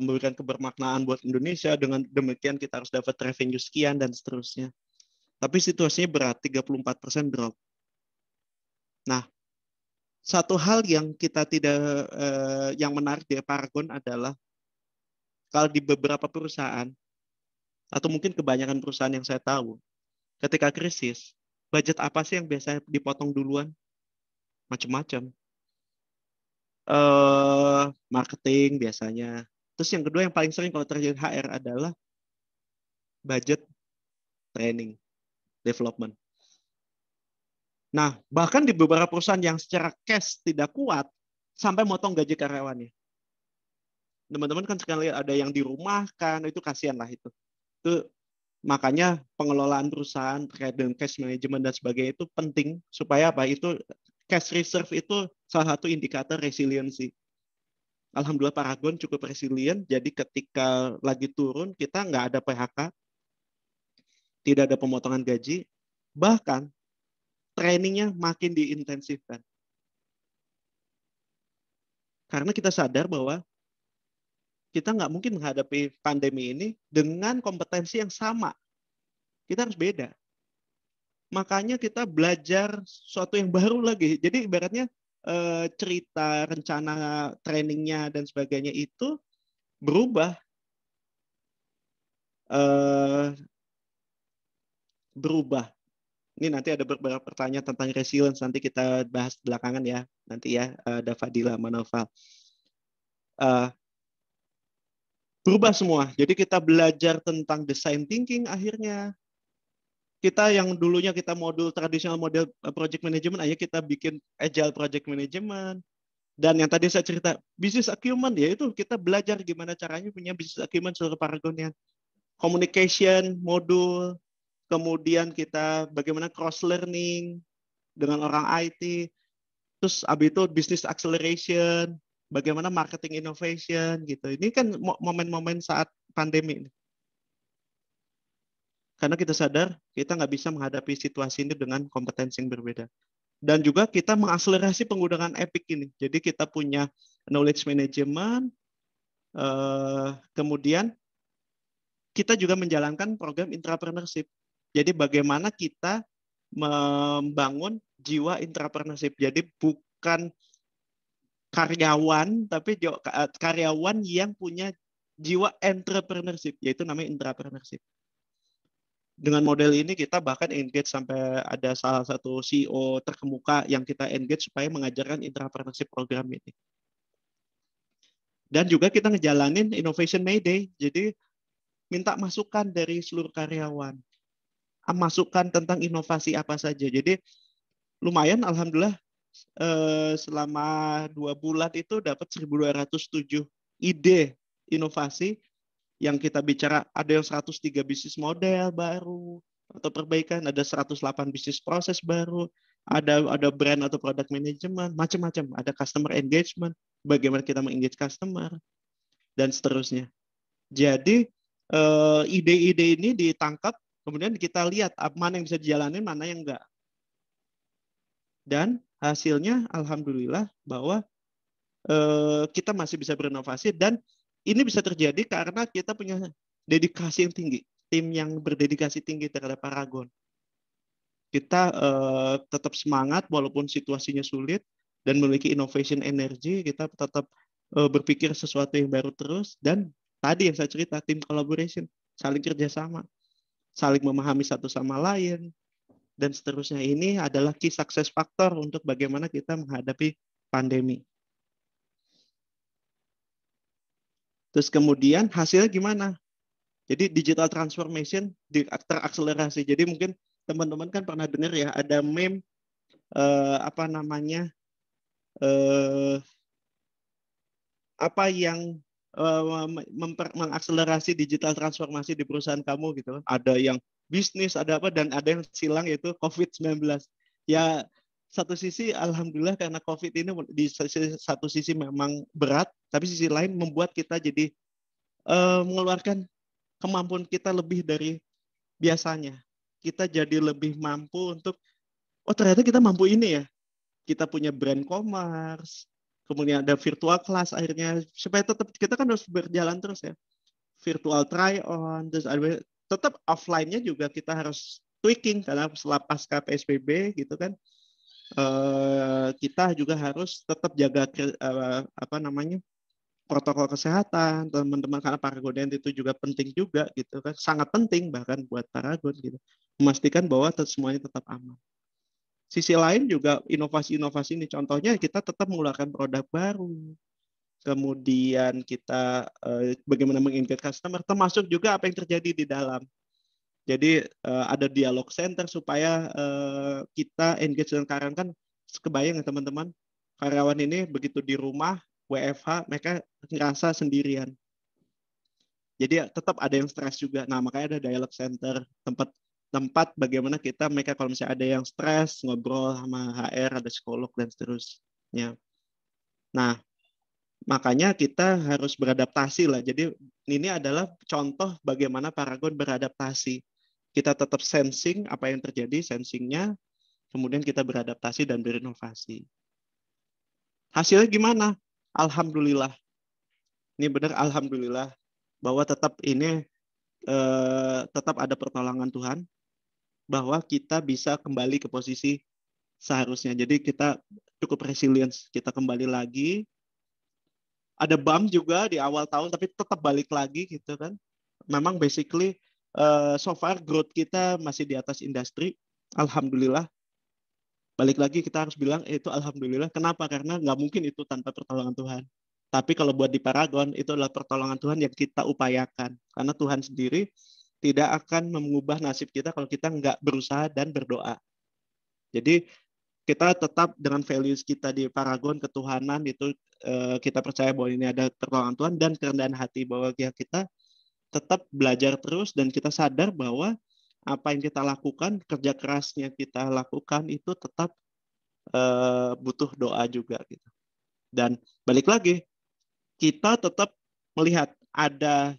memberikan kebermaknaan buat Indonesia, dengan demikian kita harus dapat revenue sekian dan seterusnya. Tapi situasinya berat, 34% drop. Nah, satu hal yang kita yang menarik di Paragon adalah kalau di beberapa perusahaan, atau mungkin kebanyakan perusahaan yang saya tahu, ketika krisis, budget apa sih yang biasanya dipotong duluan? Macam-macam. Marketing biasanya. Terus yang kedua yang paling sering kalau terjadi HR adalah budget training, development. Nah, bahkan di beberapa perusahaan yang secara cash tidak kuat, sampai motong gaji karyawannya. Teman-teman kan sekali ada yang dirumahkan, itu kasihan lah itu. Itu makanya pengelolaan perusahaan terkait dengan cash management dan sebagainya itu penting supaya apa? Itu cash reserve itu salah satu indikator resiliency. Alhamdulillah Paragon cukup resilient, jadi ketika lagi turun kita nggak ada PHK, tidak ada pemotongan gaji, bahkan trainingnya makin diintensifkan. Karena kita sadar bahwa kita nggak mungkin menghadapi pandemi ini dengan kompetensi yang sama. Kita harus beda. Makanya kita belajar sesuatu yang baru lagi. Jadi ibaratnya cerita, rencana trainingnya dan sebagainya itu berubah. Ini nanti ada beberapa pertanyaan tentang resilience, nanti kita bahas belakangan ya. Nanti ya, ada Fadila Manoval. Berubah semua. Jadi kita belajar tentang design thinking akhirnya. Kita yang dulunya kita tradisional model project management, akhirnya kita bikin agile project management. Dan yang tadi saya cerita, business acumen, ya itu kita belajar gimana caranya punya business acumen seluruh Paragonian. Communication, modul, kemudian kita bagaimana cross learning dengan orang IT, terus abis itu business acceleration, bagaimana marketing innovation gitu. Ini kan momen-momen saat pandemi ini. Karena kita sadar kita nggak bisa menghadapi situasi ini dengan kompetensi yang berbeda. Dan juga kita mengakselerasi penggunaan Epic ini. Jadi kita punya knowledge management, kemudian kita juga menjalankan program entrepreneurship. Jadi bagaimana kita membangun jiwa entrepreneurship. Jadi bukan karyawan, tapi karyawan yang punya jiwa entrepreneurship, yaitu namanya entrepreneurship. Dengan model ini kita bahkan engage sampai ada salah satu CEO terkemuka yang kita engage supaya mengajarkan entrepreneurship program ini. Dan juga kita ngejalanin Innovation Mayday, jadi minta masukan dari seluruh karyawan. Masukan tentang inovasi apa saja. Jadi lumayan alhamdulillah selama 2 bulan itu dapat 1.207 ide inovasi yang kita bicara, ada yang 103 bisnis model baru atau perbaikan, ada 108 bisnis proses baru, ada brand atau product management, macam-macam, ada customer engagement, bagaimana kita mengengage customer dan seterusnya. Jadi ide-ide ini ditangkap, kemudian kita lihat mana yang bisa dijalanin, mana yang enggak. Dan hasilnya alhamdulillah bahwa kita masih bisa berinovasi, dan ini bisa terjadi karena kita punya dedikasi yang tinggi, tim yang berdedikasi tinggi terhadap Paragon. Kita tetap semangat walaupun situasinya sulit dan memiliki innovation energy, kita tetap berpikir sesuatu yang baru terus, dan tadi yang saya cerita, tim collaboration, saling kerjasama, saling memahami satu sama lain, dan seterusnya. Ini adalah key success factor untuk bagaimana kita menghadapi pandemi. Terus kemudian hasilnya gimana? Jadi digital transformation terakselerasi. Jadi mungkin teman-teman kan pernah dengar ya, ada meme apa yang mengakselerasi digital transformasi di perusahaan kamu gitu. Ada yang bisnis, ada apa, dan ada yang silang, yaitu COVID-19. Ya, satu sisi alhamdulillah karena COVID ini di satu sisi memang berat, tapi sisi lain membuat kita jadi mengeluarkan kemampuan kita lebih dari biasanya. Kita jadi lebih mampu untuk, oh ternyata kita mampu ini ya. Kita punya brand commerce, kemudian ada virtual class akhirnya, supaya tetap kita kan harus berjalan terus ya. Virtual try on, terus ada, tetap offline-nya juga kita harus tweaking karena setelah pasca PSBB gitu kan. Kita juga harus tetap jaga protokol kesehatan, teman-teman, karena Paragon itu juga penting juga gitu kan, sangat penting bahkan buat Paragon gitu, memastikan bahwa semuanya tetap aman. Sisi lain juga inovasi-inovasi ini, contohnya kita tetap mengeluarkan produk baru, kemudian kita bagaimana mengengage customer, termasuk juga apa yang terjadi di dalam. Jadi ada dialog center supaya kita engage dengan karyawan. Kan kebayang ya teman-teman, karyawan ini begitu di rumah WFH mereka ngerasa sendirian. Jadi tetap ada yang stres juga. Nah, makanya ada dialog center, tempat bagaimana mereka kalau misalnya ada yang stres, ngobrol sama HR, ada psikolog dan seterusnya. Nah, makanya kita harus beradaptasi lah. Jadi ini adalah contoh bagaimana Paragon beradaptasi. Kita tetap sensing apa yang terjadi, sensingnya, kemudian kita beradaptasi dan berinovasi. Hasilnya gimana? Alhamdulillah. Ini benar alhamdulillah bahwa tetap ini tetap ada pertolongan Tuhan, bahwa kita bisa kembali ke posisi seharusnya. Jadi kita cukup resilience, kita kembali lagi. Ada bump juga di awal tahun, tapi tetap balik lagi gitu kan. Memang basically so far growth kita masih di atas industri, alhamdulillah. Balik lagi kita harus bilang itu alhamdulillah. Kenapa? Karena nggak mungkin itu tanpa pertolongan Tuhan. Tapi kalau buat di Paragon, itu adalah pertolongan Tuhan yang kita upayakan. Karena Tuhan sendiri tidak akan mengubah nasib kita kalau kita nggak berusaha dan berdoa. Jadi kita tetap dengan values kita di Paragon, ketuhanan itu kita percaya bahwa ini ada pertolongan Tuhan, dan kerendahan hati bahwa kita tetap belajar terus, dan kita sadar bahwa apa yang kita lakukan, kerja kerasnya kita lakukan itu tetap butuh doa juga gitu. Dan balik lagi, kita tetap melihat ada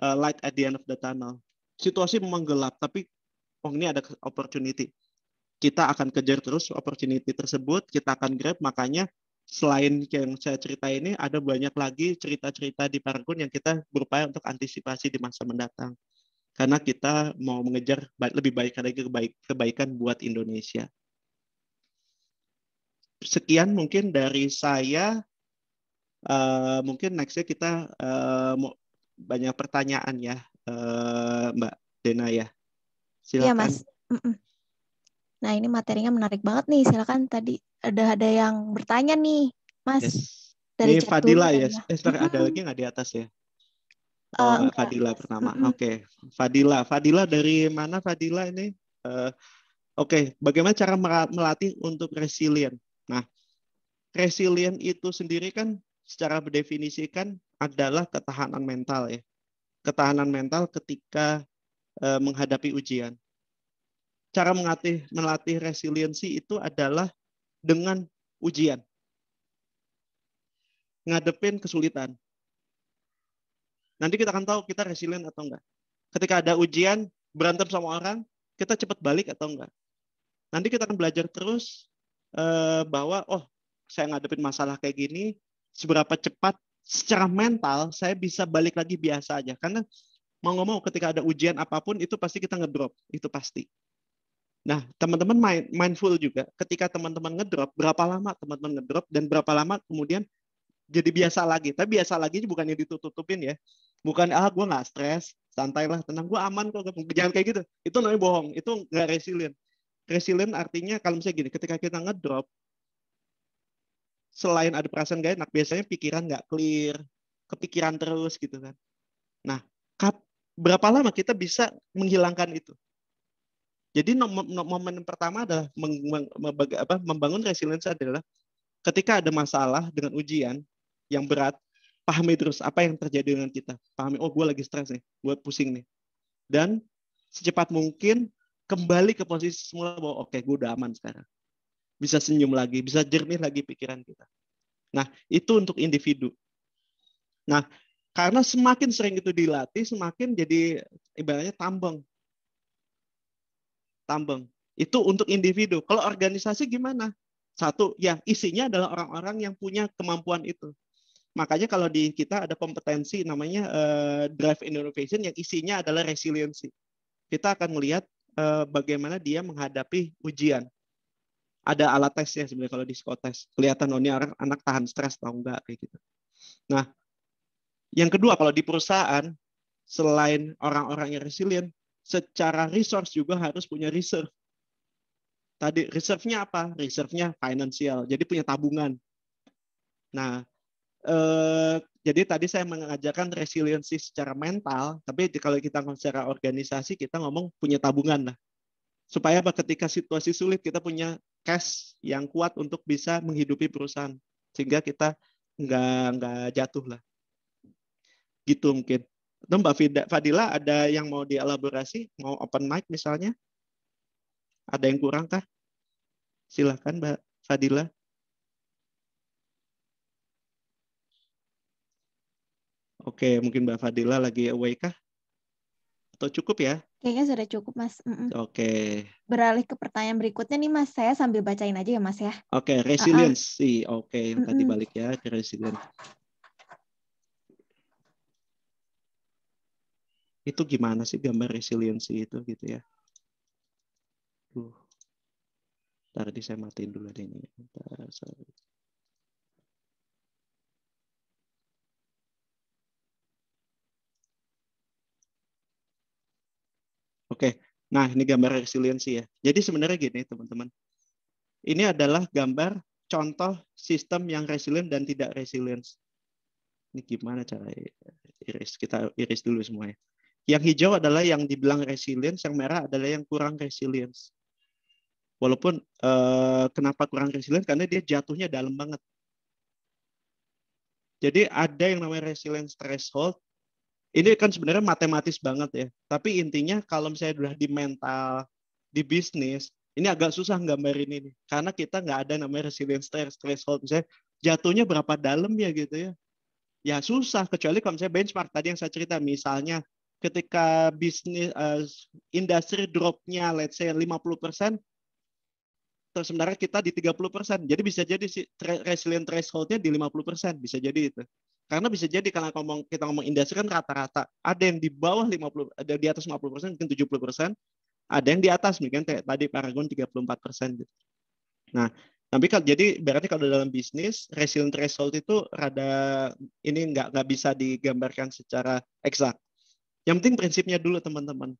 light at the end of the tunnel. Situasi memang gelap, tapi ini ada opportunity. Kita akan kejar terus opportunity tersebut, kita akan grab. Makanya selain yang saya cerita ini, ada banyak lagi cerita-cerita di Paragon yang kita berupaya untuk antisipasi di masa mendatang. Karena kita mau mengejar lebih baik lagi kebaikan buat Indonesia. Sekian mungkin dari saya. Mungkin nextnya kita banyak pertanyaan ya, Mbak Dena ya. Silakan. Iya, Mas. Nah, ini materinya menarik banget nih. Silakan, tadi ada yang bertanya nih, Mas. Yes. Dari ini Fadila ya. Ada lagi nggak di atas ya? Oh, Fadila pertama. Oke. Fadila dari mana Fadila ini? Oke. Bagaimana cara melatih untuk resilient? Nah, resilient itu sendiri kan secara berdefinisikan adalah ketahanan mental ya. Ketahanan mental ketika menghadapi ujian. Cara melatih resiliensi itu adalah dengan ujian. Ngadepin kesulitan. Nanti kita akan tahu kita resilient atau enggak. Ketika ada ujian, berantem sama orang, kita cepat balik atau enggak. Nanti kita akan belajar terus bahwa saya ngadepin masalah kayak gini, seberapa cepat secara mental saya bisa balik lagi biasa aja. Karena mau nggak mau ketika ada ujian apapun itu pasti kita ngedrop, itu pasti. Nah, teman-teman mindful juga. Ketika teman-teman ngedrop, berapa lama teman-teman ngedrop dan berapa lama kemudian jadi biasa lagi. Tapi biasa lagi bukannya ditutup-tutupin ya. Bukan, gue nggak stres, santai lah, tenang, gue aman kok. Jangan kayak gitu. Itu namanya bohong. Itu nggak resilient. Resilient artinya kalau misalnya gini, ketika kita ngedrop, selain ada perasaan gak enak, biasanya pikiran nggak clear, kepikiran terus gitu kan. Nah, berapa lama kita bisa menghilangkan itu? Jadi momen pertama adalah membangun resilience adalah ketika ada masalah dengan ujian yang berat, pahami terus apa yang terjadi dengan kita. Pahami, gue lagi stres nih, gue pusing nih. Dan secepat mungkin kembali ke posisi semula bahwa oke, gue udah aman sekarang. Bisa senyum lagi, bisa jernih lagi pikiran kita. Nah, itu untuk individu. Nah, karena semakin sering itu dilatih, semakin jadi ibaratnya tambang. Itu untuk individu. Kalau organisasi gimana? Satu, ya isinya adalah orang-orang yang punya kemampuan itu. Makanya kalau di kita ada kompetensi namanya Drive Innovation yang isinya adalah resiliency. Kita akan melihat bagaimana dia menghadapi ujian. Ada alat tesnya sebenarnya kalau di psikotes. Kelihatan ini anak tahan stres atau enggak kayak gitu. Nah, yang kedua kalau di perusahaan selain orang-orang yang resilient, secara resource juga harus punya reserve. Tadi reserve-nya apa? Reserve-nya finansial. Jadi punya tabungan. Nah, jadi tadi saya mengajarkan resiliensi secara mental, tapi kalau kita ngomong secara organisasi, kita ngomong punya tabungan lah. Supaya ketika situasi sulit, kita punya cash yang kuat untuk bisa menghidupi perusahaan. Sehingga kita nggak jatuh lah. Gitu mungkin. Itu Mbak Fadila ada yang mau dielaborasi? Mau open mic misalnya? Ada yang kurang kah? Silahkan Mbak Fadila. Oke, mungkin Mbak Fadila lagi away kah? Atau cukup ya? Kayaknya sudah cukup, Mas. Oke. Beralih ke pertanyaan berikutnya nih, Mas. Saya sambil bacain aja ya, Mas ya. Oke, resiliency. Oke, yang tadi balik ya ke resilient. Itu gimana sih gambar resiliency itu gitu ya? Tadi saya matiin dulu deh ini. Oke, nah ini gambar resiliency ya. Jadi sebenarnya gini teman-teman. Ini adalah gambar contoh sistem yang resilient dan tidak resilient. Ini gimana cara iris? Kita iris dulu semuanya. Yang hijau adalah yang dibilang resilience, yang merah adalah yang kurang resilience. Walaupun kenapa kurang resilient? Karena dia jatuhnya dalam banget. Jadi ada yang namanya resilience threshold. Ini kan sebenarnya matematis banget ya. Tapi intinya kalau misalnya udah di mental, di bisnis, ini agak susah gambarin ini. Karena kita nggak ada namanya resilience threshold. Misalnya jatuhnya berapa dalam ya gitu ya. Ya susah, kecuali kalau misalnya benchmark tadi yang saya cerita. Misalnya ketika bisnis industri drop-nya let's say 50%, terus sebenarnya kita di 30%. Jadi bisa jadi si resilient threshold-nya di 50%, bisa jadi itu. Karena bisa jadi karena kita ngomong industri kan rata-rata, ada yang di bawah 50, ada di atas 50%, mungkin 70%, ada yang di atas mungkin kayak tadi Paragon 34% gitu. Nah, tapi kalau jadi berarti kalau dalam bisnis resilient threshold itu rada ini nggak bisa digambarkan secara eksak. Yang penting prinsipnya dulu teman-teman.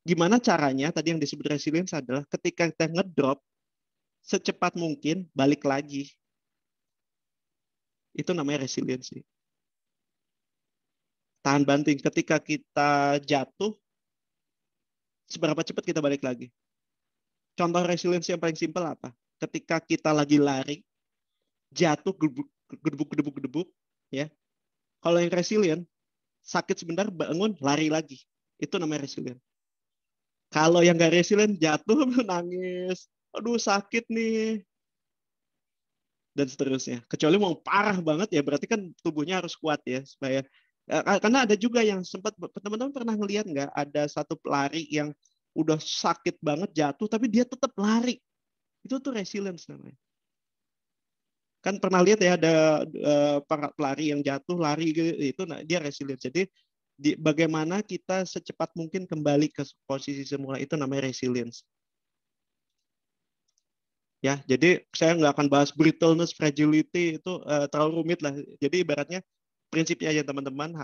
Gimana caranya tadi yang disebut resilience adalah ketika kita ngedrop secepat mungkin balik lagi. Itu namanya resiliensi. Tahan banting. Ketika kita jatuh, seberapa cepat kita balik lagi. Contoh resiliensi yang paling simpel apa? Ketika kita lagi lari, jatuh gedebuk, ya. Kalau yang resilient, sakit sebentar, bangun, lari lagi. Itu namanya resilient. Kalau yang nggak resilient, jatuh, nangis. Aduh, sakit nih. Dan seterusnya. Kecuali mau parah banget ya, berarti kan tubuhnya harus kuat ya. Supaya karena ada juga yang sempat, teman-teman pernah ngelihat nggak, ada satu pelari yang udah sakit banget jatuh, tapi dia tetap lari. Itu tuh resilience namanya. Kan pernah lihat ya ada para pelari yang jatuh, lari gitu, itu dia resilient. Jadi bagaimana kita secepat mungkin kembali ke posisi semula itu namanya resilience. Ya, jadi saya nggak akan bahas brittleness, fragility itu terlalu rumit lah. Jadi ibaratnya prinsipnya aja teman-teman,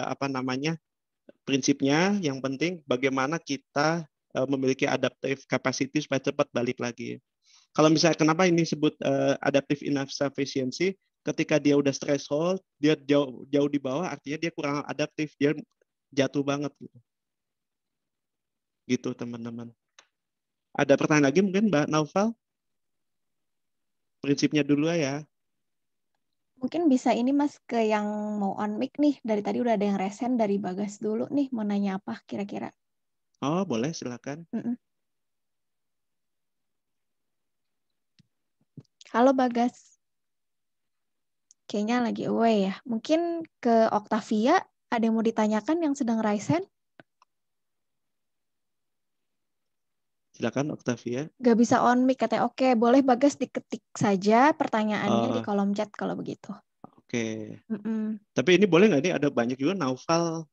apa namanya? Prinsipnya yang penting bagaimana kita memiliki adaptive capacity supaya cepat balik lagi. Kalau misalnya kenapa ini disebut adaptive insufficiency, ketika dia udah threshold, dia jauh di bawah, artinya dia kurang adaptif, dia jatuh banget gitu. Gitu teman-teman. Ada pertanyaan lagi mungkin Mbak Naufal? Prinsipnya dulu ya. Mungkin bisa ini Mas ke yang mau on mic nih. Dari tadi udah ada yang resen dari Bagas dulu nih. Mau nanya apa kira-kira? Oh, boleh silakan. Halo Bagas. Kayaknya lagi away ya. Mungkin ke Octavia ada yang mau ditanyakan yang sedang resen? Silakan Octavia. Gak bisa on mic katanya. Oke, boleh Bagas diketik saja pertanyaannya di kolom chat kalau begitu. Oke. Tapi ini boleh nggak nih? Ada banyak juga Naufal.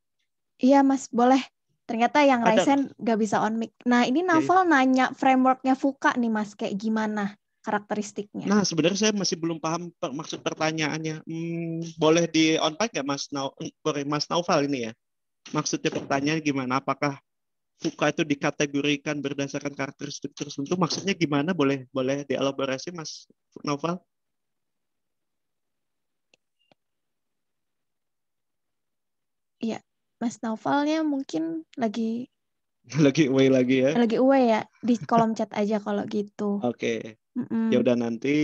Iya Mas, boleh. Ternyata yang Ada. Ryzen gak bisa on mic. Nah ini Naufal nanya frameworknya VUCA nih Mas, kayak gimana karakteristiknya? Nah sebenarnya saya masih belum paham maksud pertanyaannya. Boleh di on mic nggak Mas Naufal ini ya? Maksudnya pertanyaan gimana? Apakah VUCA itu dikategorikan berdasarkan karakteristik tertentu? Maksudnya gimana? Boleh dielaborasi Mas Naufal? Iya, Mas Naufalnya mungkin lagi away lagi ya? Lagi away ya, di kolom chat aja kalau gitu. Oke. Ya udah nanti.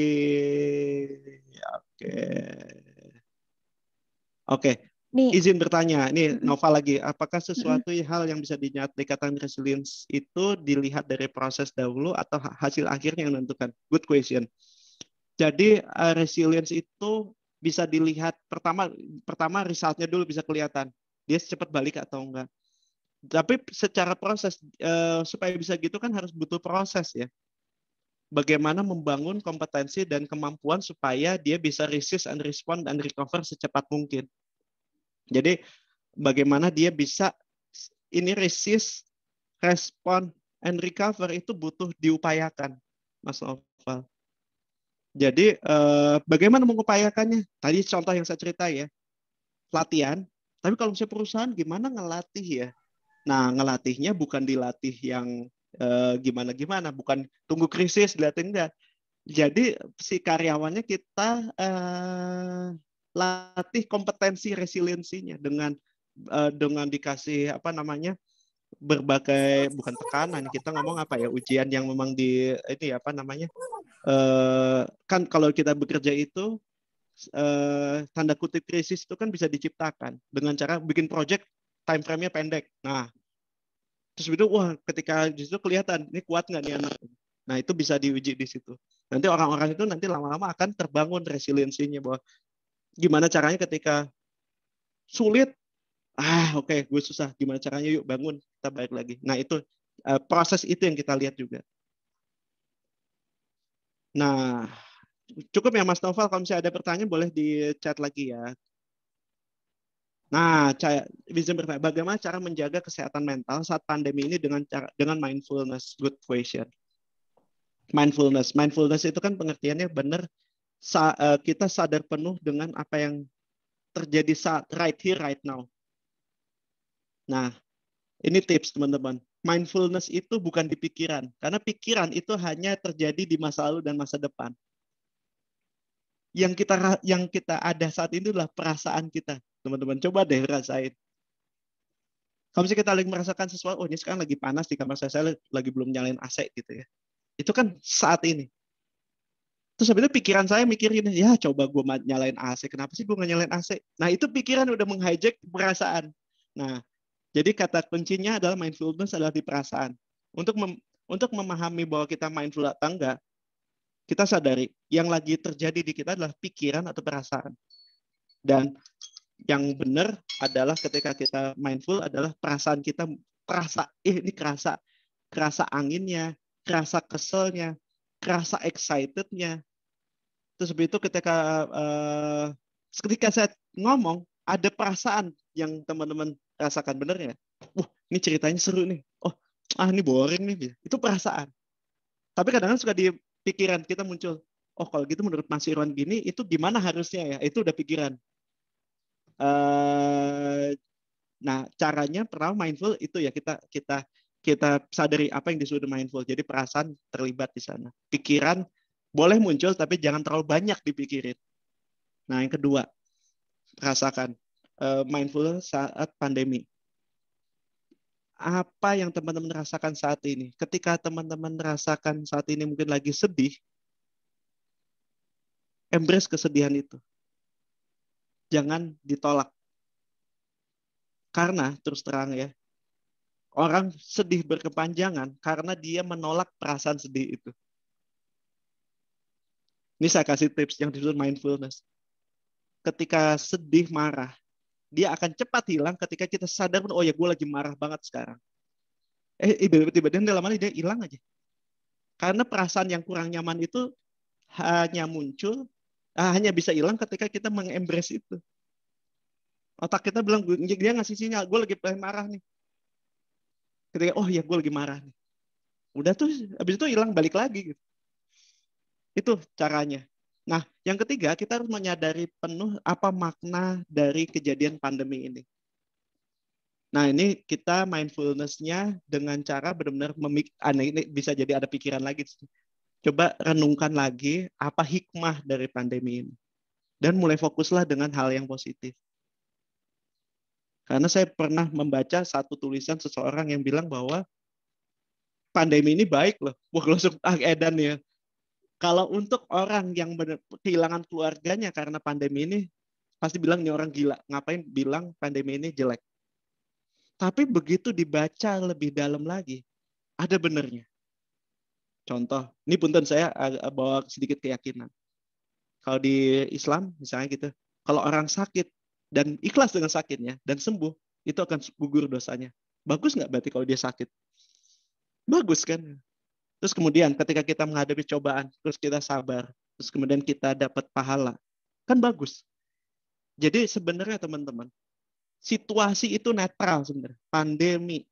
Oke. Nih. Izin bertanya, ini Nova lagi, apakah sesuatu hal yang bisa dikatakan resilience itu dilihat dari proses dahulu atau hasil akhirnya yang menentukan? Good question. Jadi resilience itu bisa dilihat pertama resultnya dulu bisa kelihatan, dia cepat balik atau enggak. Tapi secara proses supaya bisa gitu kan harus butuh proses ya. Bagaimana membangun kompetensi dan kemampuan supaya dia bisa resist and respond dan recover secepat mungkin. Jadi bagaimana dia bisa ini resist, respond, and recover itu butuh diupayakan, Mas Noval. Jadi bagaimana mengupayakannya? Tadi contoh yang saya cerita ya, latihan. Tapi kalau misalnya perusahaan gimana ngelatih ya? Nah, ngelatihnya bukan dilatih yang gimana-gimana, bukan tunggu krisis dilatih enggak. Jadi si karyawannya kita latih kompetensi resiliensinya dengan dikasih apa namanya berbagai bukan tekanan, kita ngomong apa ya, ujian yang memang di ini apa namanya kan kalau kita bekerja itu tanda kutip krisis itu kan bisa diciptakan dengan cara bikin project time frame-nya pendek. Nah, terus itu wah ketika justru kelihatan ini kuat nggak nih anak. Nah, itu bisa diuji di situ. Nanti orang-orang itu nanti lama-lama akan terbangun resiliensinya bahwa gimana caranya ketika sulit, oke, gue susah, gimana caranya yuk bangun, kita balik lagi. Nah, itu proses itu yang kita lihat juga. Nah, cukup ya Mas Noval, kalau misalnya ada pertanyaan boleh di chat lagi ya. Nah, bisa bertanya, bagaimana cara menjaga kesehatan mental saat pandemi ini dengan mindfulness? Good question. Mindfulness itu kan pengertiannya benar kita sadar penuh dengan apa yang terjadi saat right here right now. Nah, ini tips teman-teman. Mindfulness itu bukan di pikiran, karena pikiran itu hanya terjadi di masa lalu dan masa depan. Yang kita ada saat ini adalah perasaan kita, teman-teman. Coba deh rasain. Kalau misalnya kita lagi merasakan sesuatu, ini sekarang lagi panas di kamar saya lagi belum nyalain AC gitu ya. Itu kan saat ini. Terus habis itu pikiran saya mikirin, ya coba gue nyalain AC, kenapa sih gue nggak nyalain AC? Nah itu pikiran udah menghijack perasaan. Nah, jadi kata kuncinya adalah mindfulness adalah di perasaan. Untuk memahami bahwa kita mindful atau enggak, kita sadari yang lagi terjadi di kita adalah pikiran atau perasaan. Dan yang benar adalah ketika kita mindful adalah perasaan kita ini kerasa anginnya, kerasa keselnya, kerasa excitednya. Terus habis itu ketika saya ngomong, ada perasaan yang teman-teman rasakan, bener ya? Wah, ini ceritanya seru nih. Oh, ini boring nih. Itu perasaan. Tapi kadang-kadang suka di pikiran kita muncul, oh kalau gitu menurut Mas Irwan gini, itu gimana harusnya ya? Itu udah pikiran. Nah, caranya pertama mindful itu ya kita sadari apa yang disebut mindful. Jadi perasaan terlibat di sana. Pikiran boleh muncul tapi jangan terlalu banyak dipikirin. Nah, yang kedua, rasakan mindful saat pandemi. Apa yang teman-teman rasakan saat ini? Ketika teman-teman rasakan saat ini mungkin lagi sedih, embrace kesedihan itu. Jangan ditolak. Karena terus terang ya, orang sedih berkepanjangan karena dia menolak perasaan sedih itu. Ini saya kasih tips yang disebut mindfulness. Ketika sedih, marah, dia akan cepat hilang ketika kita sadar, oh ya gue lagi marah banget sekarang. Tiba-tiba dalam hal dia hilang aja. Karena perasaan yang kurang nyaman itu hanya muncul, hanya bisa hilang ketika kita mengembrace itu. Otak kita bilang, dia ngasih sinyal, gue lagi marah nih. Ketika, oh ya gue lagi marah nih. Udah tuh, habis itu hilang, balik lagi. Gitu. Itu caranya. Nah, yang ketiga, kita harus menyadari penuh apa makna dari kejadian pandemi ini. Nah, ini kita mindfulness-nya dengan cara benar-benar ini bisa jadi ada pikiran lagi. Coba renungkan lagi apa hikmah dari pandemi ini. Dan mulai fokuslah dengan hal yang positif. Karena saya pernah membaca satu tulisan seseorang yang bilang bahwa pandemi ini baik loh. Wah, langsung edan ya. Kalau untuk orang yang kehilangan keluarganya karena pandemi ini, pasti bilang ini orang gila. Ngapain bilang pandemi ini jelek? Tapi begitu dibaca lebih dalam lagi, ada benernya. Contoh, ini punten saya bawa sedikit keyakinan. Kalau di Islam, misalnya gitu, kalau orang sakit dan ikhlas dengan sakitnya dan sembuh, itu akan gugur dosanya. Bagus nggak berarti kalau dia sakit? Bagus kan? Terus kemudian ketika kita menghadapi cobaan, terus kita sabar, terus kemudian kita dapat pahala, kan bagus. Jadi sebenarnya teman-teman, situasi itu netral sebenarnya. Pandemi,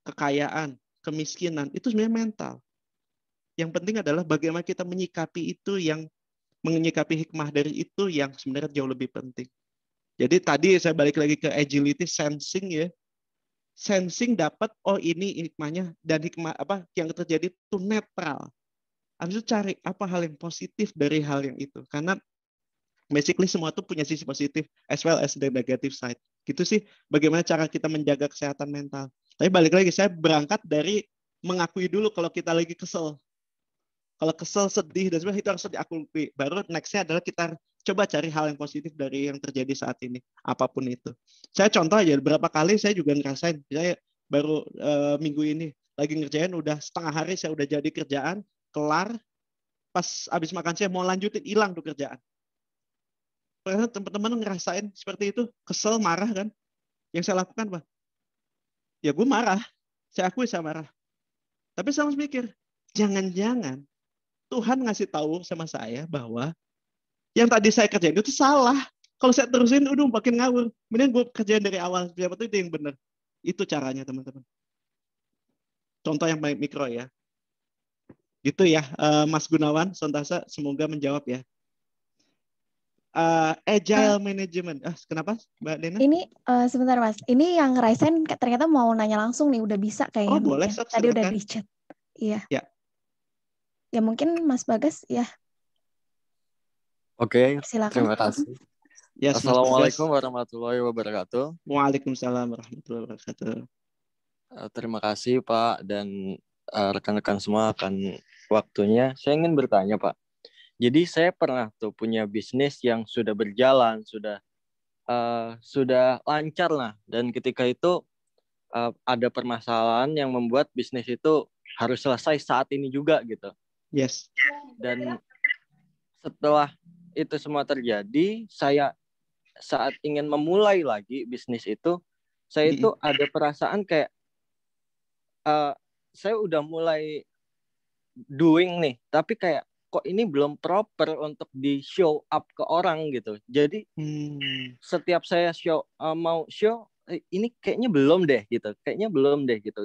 kekayaan, kemiskinan, itu sebenarnya mental. Yang penting adalah bagaimana kita menyikapi itu, yang menyikapi hikmah dari itu yang sebenarnya jauh lebih penting. Jadi tadi saya balik lagi ke agility, sensing ya. Sensing dapat, oh ini hikmahnya, dan hikmah apa yang terjadi itu netral. Habis itu cari apa hal yang positif dari hal yang itu. Karena basically semua itu punya sisi positif as well as the negative side. Gitu sih bagaimana cara kita menjaga kesehatan mental. Tapi balik lagi, saya berangkat dari mengakui dulu kalau kita lagi kesel. Kalau kesel, sedih, dan sebagainya, itu harus diakui. Baru next-nya adalah kita coba cari hal yang positif dari yang terjadi saat ini. Apapun itu. Saya contoh aja, beberapa kali saya juga ngerasain. Saya baru minggu ini lagi ngerjain, udah setengah hari saya udah jadi kerjaan, kelar. Pas habis makan saya mau lanjutin, hilang tuh kerjaan. Karena teman-teman ngerasain seperti itu, kesel, marah kan. Yang saya lakukan apa? Ya gue marah. Saya akui saya marah. Tapi saya harus mikir, jangan-jangan Tuhan ngasih tahu sama saya bahwa yang tadi saya kerjain itu salah. Kalau saya terusin, udah makin ngawur. Mending gue kerjain dari awal. Siapa tuh itu yang benar. Itu caranya teman-teman. Contoh yang baik mikro ya. Gitu ya, Mas Gunawan, Sontasa, semoga menjawab ya. Agile management. Kenapa Mbak Dena? Ini sebentar Mas, ini yang Raisen ternyata mau nanya langsung nih, udah bisa kayaknya. Oh boleh, ya. sok, Tadi udah silakan. di chat. Iya. Ya. Ya mungkin Mas Bagas ya. Oke, Silakan. terima kasih. Yes, Assalamualaikum warahmatullahi wabarakatuh. Waalaikumsalam warahmatullahi wabarakatuh. Terima kasih Pak dan rekan-rekan semua akan waktunya. Saya ingin bertanya Pak. Jadi saya pernah tuh punya bisnis yang sudah berjalan, sudah lancar lah. Dan ketika itu ada permasalahan yang membuat bisnis itu harus selesai saat ini juga gitu. Yes. Dan setelah itu semua terjadi, saya saat ingin memulai lagi bisnis itu, saya itu ada perasaan kayak saya udah mulai doing nih, tapi kayak kok ini belum proper untuk di show up ke orang gitu. Jadi setiap saya mau show ini kayaknya belum deh gitu.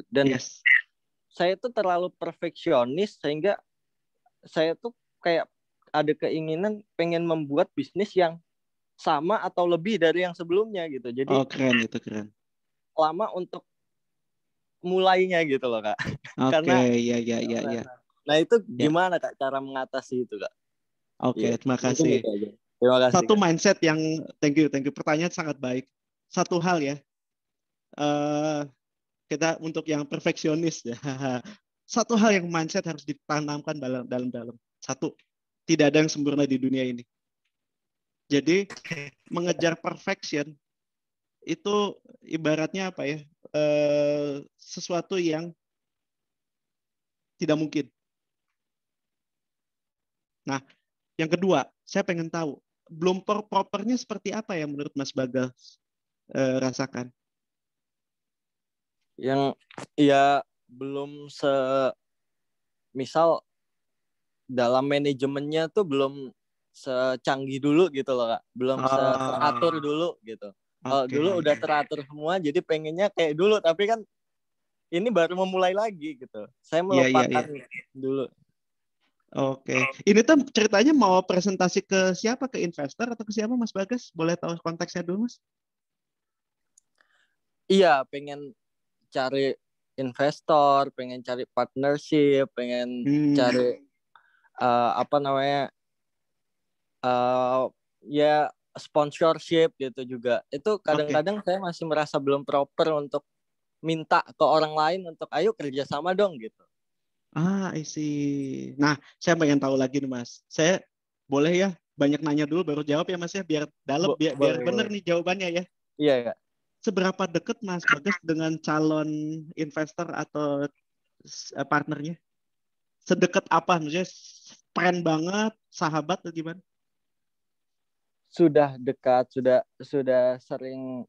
Dan Yes. saya tuh terlalu perfeksionis sehingga saya tuh kayak ada keinginan pengen membuat bisnis yang sama atau lebih dari yang sebelumnya gitu. Jadi keren itu, keren. lama untuk mulainya gitu loh, Kak. Karena ya. Nah, itu gimana Kak cara mengatasi itu, Kak? Oke, terima kasih. Terima kasih. Satu Kak. mindset yang thank you. Pertanyaan sangat baik. Satu hal ya. Kita untuk yang perfeksionis ya. Satu hal yang mindset harus ditanamkan dalam. Satu, tidak ada yang sempurna di dunia ini. Jadi mengejar perfection itu ibaratnya apa ya? Sesuatu yang tidak mungkin. Nah, yang kedua, saya pengen tahu belum propernya seperti apa ya menurut Mas Bagas rasakan? Yang ya belum misal dalam manajemennya tuh belum secanggih dulu gitu loh, Kak. Belum teratur dulu gitu. Dulu udah teratur semua, jadi pengennya kayak dulu, tapi kan ini baru memulai lagi gitu. Saya melupakan dulu. Oke. Ini tuh ceritanya mau presentasi ke siapa? Ke investor atau ke siapa, Mas Bagas? Boleh tahu konteksnya dulu, Mas? Iya, pengen cari investor, pengen cari partnership, pengen cari ya sponsorship gitu juga. Itu kadang-kadang saya masih merasa belum proper untuk minta ke orang lain untuk ayo kerjasama dong gitu. I see. Nah, saya pengen tahu lagi nih, Mas. Saya boleh ya banyak nanya dulu baru jawab ya, Mas ya, biar dalam biar benar nih jawabannya ya. Iya, Kak. Seberapa dekat Mas Bagas dengan calon investor atau partnernya? Sedekat apa? Maksudnya friend banget, sahabat atau gimana? Sudah dekat, sudah sering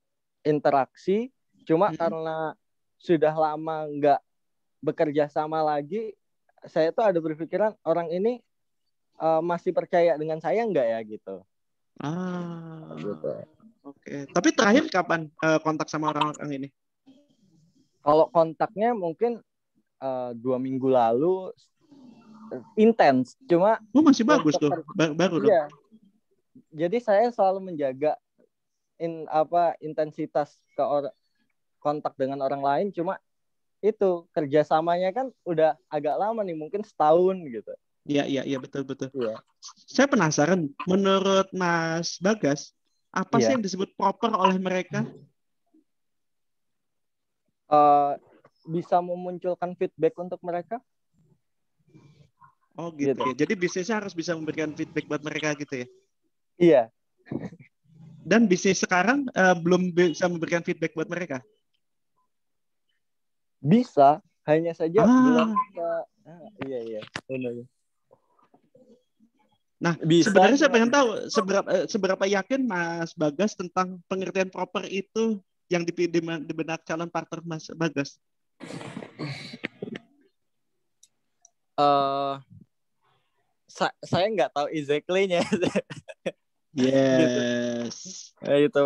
interaksi, cuma karena sudah lama nggak bekerja sama lagi, saya tuh ada berpikiran orang ini masih percaya dengan saya nggak ya gitu. Gitu. Oke. Tapi terakhir kapan kontak sama orang-orang ini? Kalau kontaknya mungkin 2 minggu lalu intens, cuma masih bagus tuh, baru dong. Iya. Jadi saya selalu menjaga intensitas kontak dengan orang lain, cuma itu kerjasamanya kan udah agak lama nih, mungkin setahun gitu. Iya betul. Iya. Saya penasaran, menurut Mas Bagas, apa sih yang disebut proper oleh mereka? Bisa memunculkan feedback untuk mereka. Oh gitu. Ya. Jadi bisnisnya harus bisa memberikan feedback buat mereka gitu ya? Iya. Dan bisnis sekarang belum bisa memberikan feedback buat mereka? Bisa, hanya saja belum bisa. Iya. Benar. Nah, sebenarnya saya pengen tahu seberapa yakin Mas Bagas tentang pengertian proper itu yang di benak calon partner Mas Bagas? Saya nggak tahu exactly-nya. Yes. Itu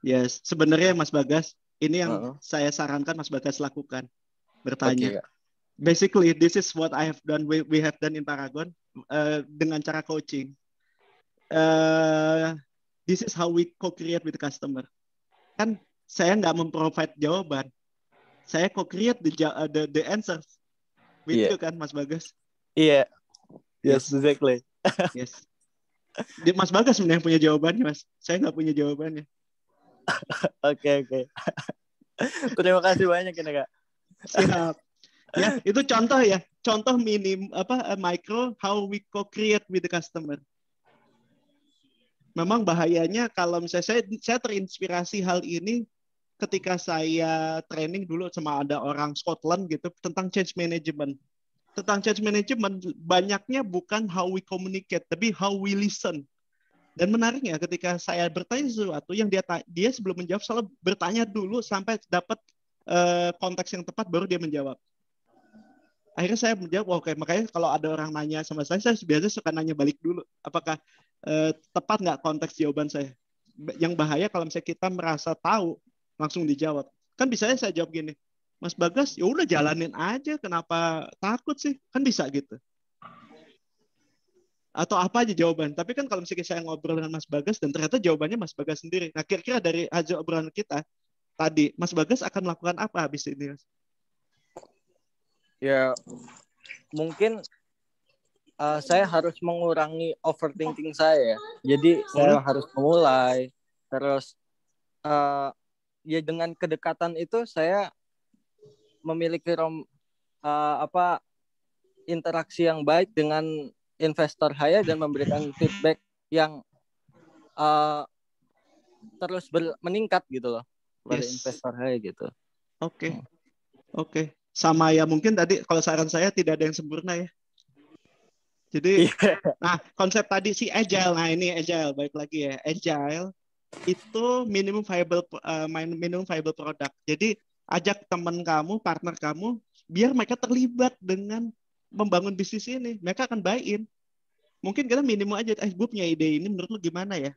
Yes. Sebenarnya Mas Bagas, ini yang saya sarankan Mas Bagas lakukan. Bertanya. Basically, this is what I have done. We have done in Paragon dengan cara coaching. This is how we co-create with the customer. Kan saya nggak memprovide jawaban, saya co-create the answers with you kan, Mas Bagas? Iya. Yes, exactly. Yes. Mas Bagas yang punya jawabannya, Mas. Saya nggak punya jawabannya. Oke. Terima kasih banyak ini, Kak. Siap. Ya, itu contoh ya. Contoh micro how we co-create with the customer. Memang bahayanya kalau misalnya saya terinspirasi hal ini ketika saya training dulu sama ada orang Scotland gitu tentang change management. Tentang change management banyaknya bukan how we communicate, tapi how we listen. Dan menariknya ketika saya bertanya sesuatu yang dia sebelum menjawab selalu bertanya dulu sampai dapat konteks yang tepat baru dia menjawab. Akhirnya saya menjawab, oke, makanya kalau ada orang nanya sama saya biasanya suka nanya balik dulu, apakah tepat nggak konteks jawaban saya. Yang bahaya kalau misalnya kita merasa tahu, langsung dijawab. Kan bisanya saya jawab gini, Mas Bagas, ya udah jalanin aja, kenapa takut sih? Kan bisa gitu. Atau apa aja jawaban. Tapi kan kalau misalnya saya ngobrol dengan Mas Bagas dan ternyata jawabannya Mas Bagas sendiri. Nah, kira-kira dari hasil obrolan kita tadi, Mas Bagas akan melakukan apa habis ini? Ya, mungkin saya harus mengurangi overthinking saya. Jadi saya harus memulai. Terus ya dengan kedekatan itu saya memiliki interaksi yang baik dengan investor saya dan memberikan feedback yang terus meningkat gitu loh pada investor saya gitu. Oke. Sama ya, mungkin tadi kalau saran saya tidak ada yang sempurna ya. Jadi, nah konsep tadi si agile, nah ini agile, baik lagi ya, agile itu minimum viable product. Jadi ajak teman kamu, partner kamu, biar mereka terlibat dengan membangun bisnis ini, mereka akan buy-in. Mungkin kita minimum aja, gue punya ide ini, menurut lu gimana ya?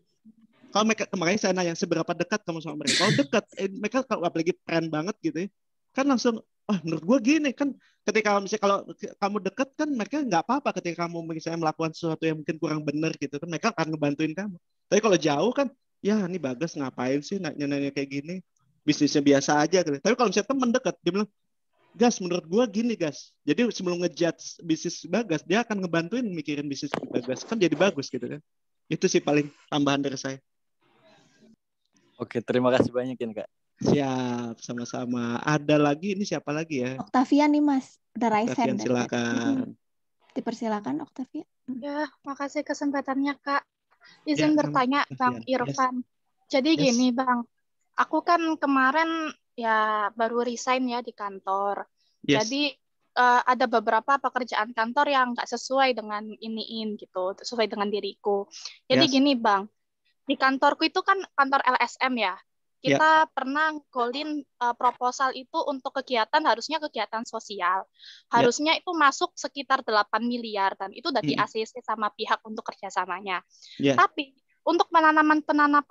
Kalau mereka, kemarin saya nanya seberapa dekat kamu sama mereka. Kalau dekat, mereka kalau apalagi keren banget gitu ya, kan langsung, menurut gue gini kan. Ketika misalnya kalau kamu dekat kan mereka nggak apa-apa ketika kamu misalnya melakukan sesuatu yang mungkin kurang benar gitu kan, mereka akan ngebantuin kamu. Tapi kalau jauh kan, ya ini Bagas ngapain sih nanya-nanya kayak gini, bisnisnya biasa aja gitu. Tapi kalau misalnya teman dekat, dia bilang, Gas, menurut gue gini Gas. Jadi sebelum ngejudge bisnis Bagas, dia akan ngebantuin mikirin bisnis Bagas, kan jadi bagus gitu kan. Itu sih paling tambahan dari saya. Oke, terima kasih banyak ya Kak. Siap, sama-sama. Ada lagi, ini siapa lagi ya? Octavian nih Mas, udah raise hand. Silakan. Dipersilakan Octavian. Ya, makasih kesempatannya Kak. Izin bertanya Bang Irfan. Jadi gini Bang, aku kan kemarin ya baru resign ya di kantor. Jadi ada beberapa pekerjaan kantor yang nggak sesuai dengan iniin gitu, sesuai dengan diriku. Jadi gini Bang, di kantorku itu kan kantor LSM ya. Kita pernah golin proposal itu untuk kegiatan, harusnya kegiatan sosial. Harusnya itu masuk sekitar 8 miliar, dan itu udah di-ACC sama pihak untuk kerjasamanya. Tapi untuk penanaman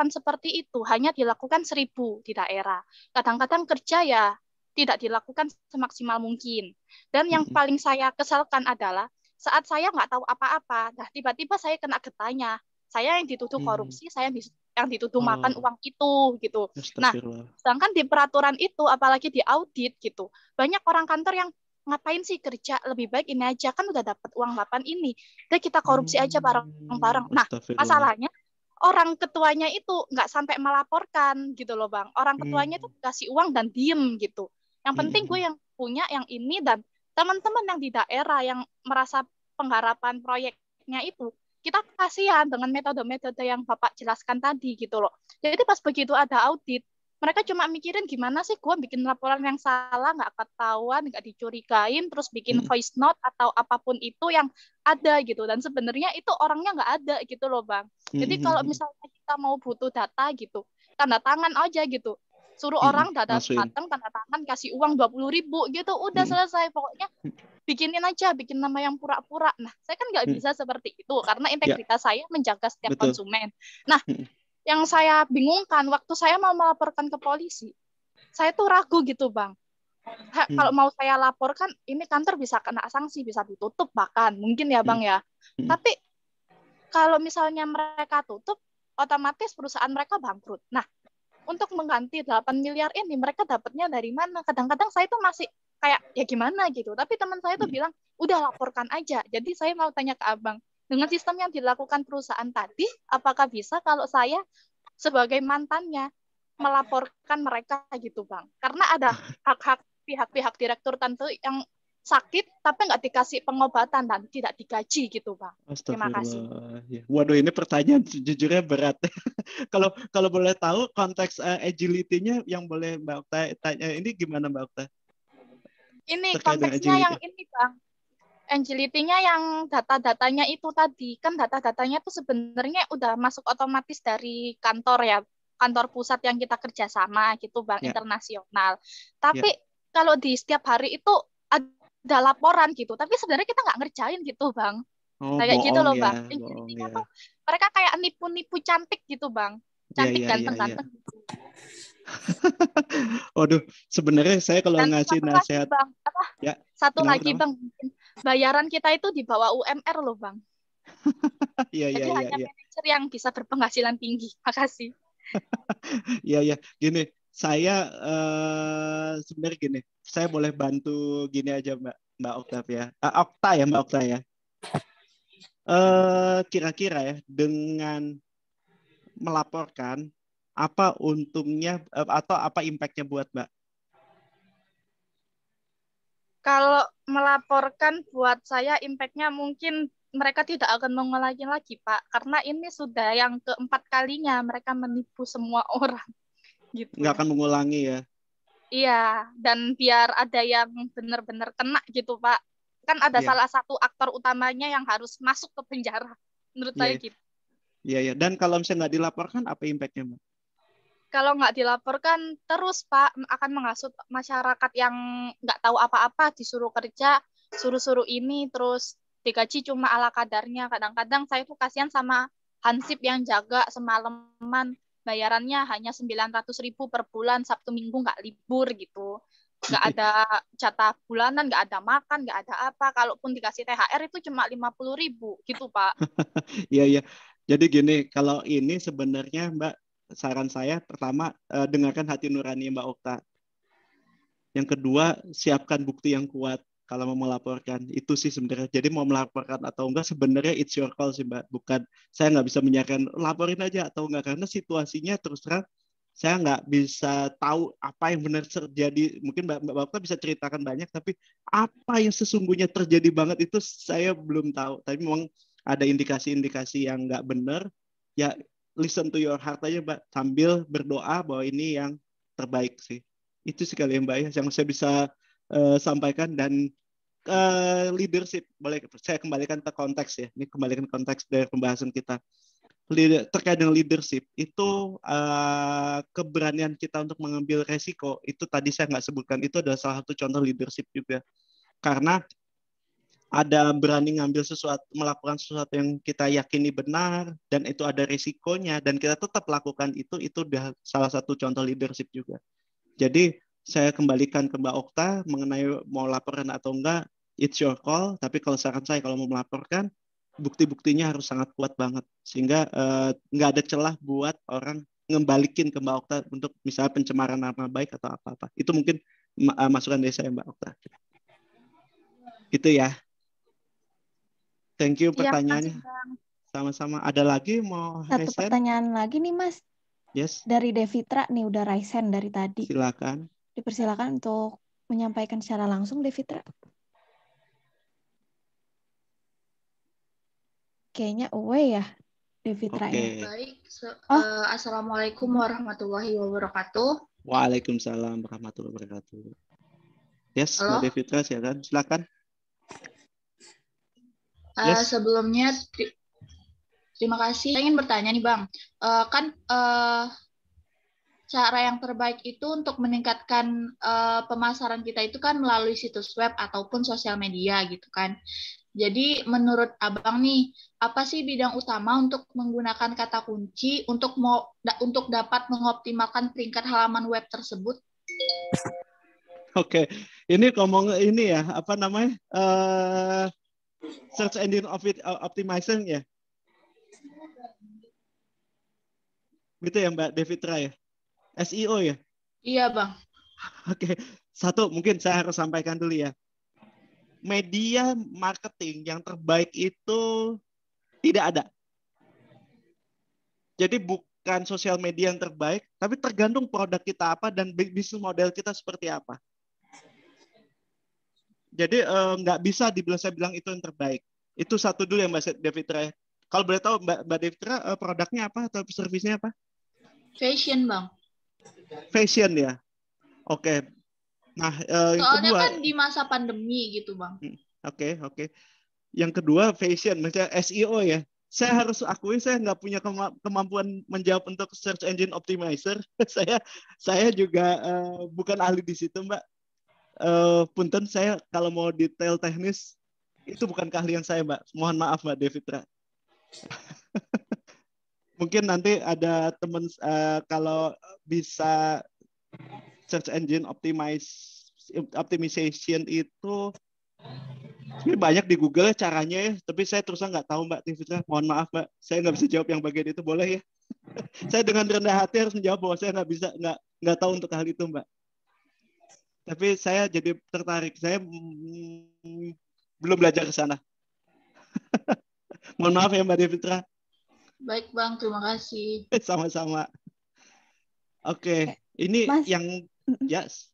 seperti itu hanya dilakukan 1.000 di daerah. Kadang-kadang kerja ya tidak dilakukan semaksimal mungkin. Dan yang paling saya kesalkan adalah saat saya nggak tahu apa-apa, nah tiba-tiba saya kena getahnya. Saya yang dituduh korupsi, saya yang dituduh makan uang itu gitu. Nah, sedangkan di peraturan itu, apalagi di audit gitu, banyak orang kantor yang ngapain sih kerja, lebih baik ini aja, kan udah dapat uang 8 ini, udah kita korupsi aja bareng-bareng. Nah, masalahnya orang ketuanya itu nggak sampai melaporkan gitu loh Bang. Orang ketuanya itu kasih uang dan diem gitu. Yang penting gue yang punya yang ini, dan teman-teman yang di daerah yang merasa pengharapan proyeknya itu, kita kasihan dengan metode-metode yang Bapak jelaskan tadi gitu loh. Jadi pas begitu ada audit, mereka cuma mikirin gimana sih gue bikin laporan yang salah, nggak ketahuan, nggak dicurigain, terus bikin voice note atau apapun itu yang ada gitu. Dan sebenarnya itu orangnya nggak ada gitu loh Bang. Jadi kalau misalnya kita mau butuh data gitu, tanda tangan aja gitu. Suruh orang datang, tanda tangan, kasih uang 20.000 gitu, udah selesai. Pokoknya bikinin aja, bikin nama yang pura-pura. Nah, saya kan nggak bisa seperti itu, karena integritas saya menjaga setiap konsumen. Nah, yang saya bingungkan, waktu saya mau melaporkan ke polisi, saya tuh ragu gitu Bang. Kalau mau saya laporkan, ini kantor bisa kena sanksi, bisa ditutup bahkan, mungkin ya Bang ya. Tapi kalau misalnya mereka tutup, otomatis perusahaan mereka bangkrut. Nah, untuk mengganti 8 miliar ini, mereka dapatnya dari mana? Kadang-kadang saya tuh masih kayak, ya gimana gitu. Tapi teman saya tuh bilang, udah laporkan aja. Jadi saya mau tanya ke Abang, dengan sistem yang dilakukan perusahaan tadi, apakah bisa kalau saya sebagai mantannya melaporkan mereka gitu Bang? Karena ada hak-hak pihak-pihak direktur tentu yang sakit tapi nggak dikasih pengobatan dan tidak digaji gitu Bang. Terima kasih. Waduh, ini pertanyaan sejujurnya berat. Kalau boleh tahu konteks agility-nya yang boleh Mbak Okta tanya ini gimana Mbak Okta? Ini konteksnya yang ini Bang. Agility-nya yang data-datanya itu tadi, kan data-datanya itu sebenarnya udah masuk otomatis dari kantor ya, kantor pusat yang kita kerjasama gitu Bang, internasional. Tapi kalau di setiap hari itu ada laporan gitu, tapi sebenarnya kita nggak ngerjain gitu Bang. Oh, Kayak gitu bohong loh ya, Bang. bohong Intinya ya. tuh mereka kayak nipu-nipu cantik gitu Bang. Iya, Cantik iya, iya, iya. ganteng-ganteng. Waduh, sebenarnya saya kalau Dan ngasih satu lagi nasihat, Bang, apa? ya, Satu kenapa, lagi kenapa? Bang, bayaran kita itu di bawah UMR loh Bang. Iya, iya, Jadi iya, hanya iya. manajer yang bisa berpenghasilan tinggi. Makasih. Iya, iya. Gini, saya sebenarnya gini, saya boleh bantu gini aja Mbak Octavia. Okta ya, Mbak Okta ya. Kira-kira ya, dengan melaporkan, apa untungnya atau apa impact-nya buat Mbak? Kalau melaporkan buat saya impact-nya mungkin mereka tidak akan mengulangi lagi, Pak. Karena ini sudah yang keempat kalinya mereka menipu semua orang. Nggak Gitu. akan mengulangi ya? Iya, dan biar ada yang benar-benar kena gitu, Pak. Kan ada Iya, salah satu aktor utamanya yang harus masuk ke penjara. Menurut saya iya, gitu. iya, iya. Dan kalau misalnya nggak dilaporkan, apa impact-nya Mbak? Kalau nggak dilaporkan, terus Pak akan menghasut masyarakat yang nggak tahu apa-apa, disuruh kerja, suruh-suruh ini, terus digaji cuma ala kadarnya. Kadang-kadang saya tuh kasihan sama Hansip yang jaga semalaman, bayarannya hanya 900.000 per bulan, Sabtu Minggu nggak libur gitu. Nggak ada jatah bulanan, nggak ada makan, nggak ada apa. Kalaupun dikasih THR itu cuma 50.000 gitu Pak. Iya, iya. Jadi gini, kalau ini sebenarnya Mbak, saran saya pertama dengarkan hati nurani Mbak Okta. Yang kedua, siapkan bukti yang kuat kalau mau melaporkan. Itu sih sebenarnya. Jadi mau melaporkan atau enggak sebenarnya it's your call sih Mbak. Bukan, saya nggak bisa menyarankan laporin aja atau enggak. Karena situasinya terus terang saya nggak bisa tahu apa yang benar terjadi. Mungkin Mbak Okta bisa ceritakan banyak, tapi apa yang sesungguhnya terjadi banget itu saya belum tahu. Tapi memang ada indikasi-indikasi yang nggak benar. Ya, listen to your heart aja Mbak. Sambil berdoa bahwa ini yang terbaik sih. Itu sekali Mbak ya yang saya bisa sampaikan. Dan leadership, boleh saya kembalikan ke konteks ya. Ini kembalikan konteks dari pembahasan kita. Terkait dengan leadership itu keberanian kita untuk mengambil resiko itu tadi saya nggak sebutkan, itu adalah salah satu contoh leadership juga. Karena ada berani ngambil sesuatu, melakukan sesuatu yang kita yakini benar dan itu ada resikonya dan kita tetap lakukan itu udah salah satu contoh leadership juga. Jadi saya kembalikan ke Mbak Okta mengenai mau laporan atau enggak, it's your call. Tapi kalau saran saya kalau mau melaporkan, bukti-buktinya harus sangat kuat banget. Sehingga nggak ada celah buat orang ngembalikin ke Mbak Okta untuk misalnya pencemaran nama baik atau apa-apa. Itu mungkin masukan dari saya Mbak Okta. Itu ya. Thank you Iya, makasih pertanyaannya. Bang. Sama-sama. Ada lagi mau Satu raise hand? pertanyaan lagi nih Mas. Yes, Dari Devitra nih udah raise hand dari tadi. silakan. Dipersilakan untuk menyampaikan secara langsung Devitra. Kayaknya away ya Devitra Oke. ya. Baik, Oh. Assalamualaikum warahmatullahi wabarakatuh. Waalaikumsalam warahmatullahi wabarakatuh. Yes, Halo? Mbak Devitra, silakan. Yes. Sebelumnya, terima kasih. Saya ingin bertanya nih Bang, cara yang terbaik itu untuk meningkatkan pemasaran kita itu kan melalui situs web ataupun sosial media gitu kan. Jadi menurut Abang nih, apa sih bidang utama untuk menggunakan kata kunci untuk dapat mengoptimalkan peringkat halaman web tersebut? Oke, ini ngomong ini ya, apa namanya? Search engine optimization ya? Gitu ya Mbak Devitra ya? SEO ya? Iya Bang. Oke, satu mungkin saya harus sampaikan dulu ya. Media marketing yang terbaik itu tidak ada. Jadi bukan sosial media yang terbaik, tapi tergantung produk kita apa dan bisnis model kita seperti apa. Jadi nggak bisa saya bilang itu yang terbaik. Itu satu dulu ya Mbak Devitra. Kalau boleh tahu Mbak Devitra produknya apa atau servisnya apa? Fashion Bang. Fashion ya. Oke. Nah yang Soalnya kedua kan di masa pandemi gitu Bang. Oke. Yang kedua fashion, misalnya SEO ya. Saya harus akui saya nggak punya kemampuan menjawab untuk search engine optimizer. saya juga bukan ahli di situ Mbak. punten saya kalau mau detail teknis itu bukan keahlian saya, Mbak. Mohon maaf, Mbak Devitra. Mungkin nanti ada teman kalau bisa search engine optimization itu sebenarnya banyak di Google caranya ya, tapi saya terus nggak tahu, Mbak Devitra. Mohon maaf, Mbak. Saya nggak bisa jawab yang bagian itu, boleh ya? Saya dengan rendah hati harus menjawab bahwa saya nggak tahu untuk hal itu, Mbak. Tapi saya jadi tertarik. Saya belum belajar ke sana. Mohon maaf ya, Mbak Devitra. Baik, Bang. Terima kasih. Sama-sama. Oke. Ini Mas, yang yes.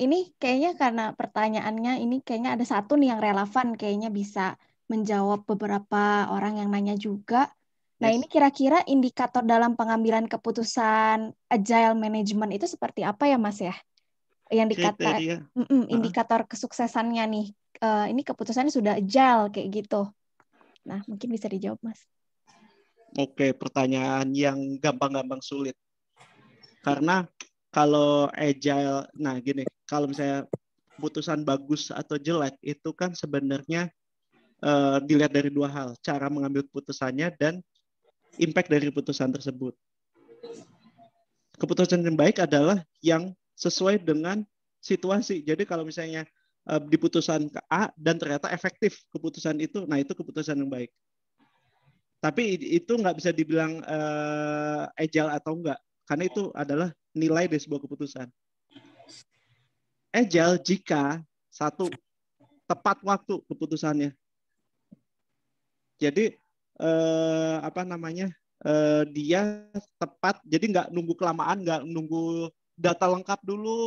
Ini kayaknya karena pertanyaannya ini kayaknya ada satu nih yang relevan, kayaknya bisa menjawab beberapa orang yang nanya juga. Nah, Yes. ini kira-kira indikator dalam pengambilan keputusan agile management itu seperti apa ya, Mas ya? Yang Kriteria. Indikator kesuksesannya nih. Ini keputusannya sudah agile kayak gitu. Nah, mungkin bisa dijawab, Mas. Oke, pertanyaan yang gampang-gampang sulit. Karena kalau agile, nah gini, kalau misalnya keputusan bagus atau jelek itu kan sebenarnya dilihat dari dua hal, cara mengambil keputusannya dan impact dari keputusan tersebut. Keputusan yang baik adalah yang sesuai dengan situasi. Jadi kalau misalnya di putusan ke A dan ternyata efektif keputusan itu, nah itu keputusan yang baik. Tapi itu nggak bisa dibilang agile atau enggak, karena itu adalah nilai dari sebuah keputusan. Agile jika satu, tepat waktu keputusannya. Jadi dia tepat, jadi nggak nunggu kelamaan, nggak nunggu data lengkap dulu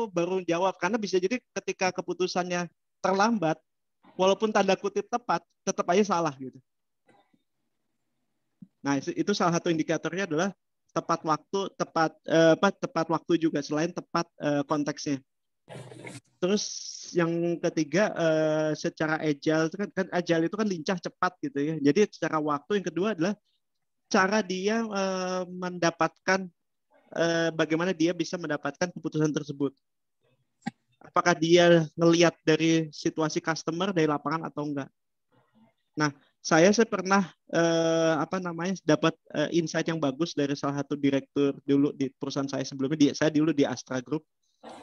baru jawab, karena bisa jadi ketika keputusannya terlambat, walaupun tanda kutip tepat, tetap aja salah gitu. Nah, itu salah satu indikatornya adalah tepat waktu, tepat waktu juga selain tepat konteksnya. Terus yang ketiga secara agile itu kan agile itu kan lincah cepat gitu ya. Jadi secara waktu, yang kedua adalah cara dia mendapatkan bagaimana dia bisa mendapatkan keputusan tersebut. Apakah dia ngelihat dari situasi customer dari lapangan atau enggak. Nah, saya pernah dapat insight yang bagus dari salah satu direktur dulu di perusahaan saya sebelumnya. Saya dulu di Astra Group.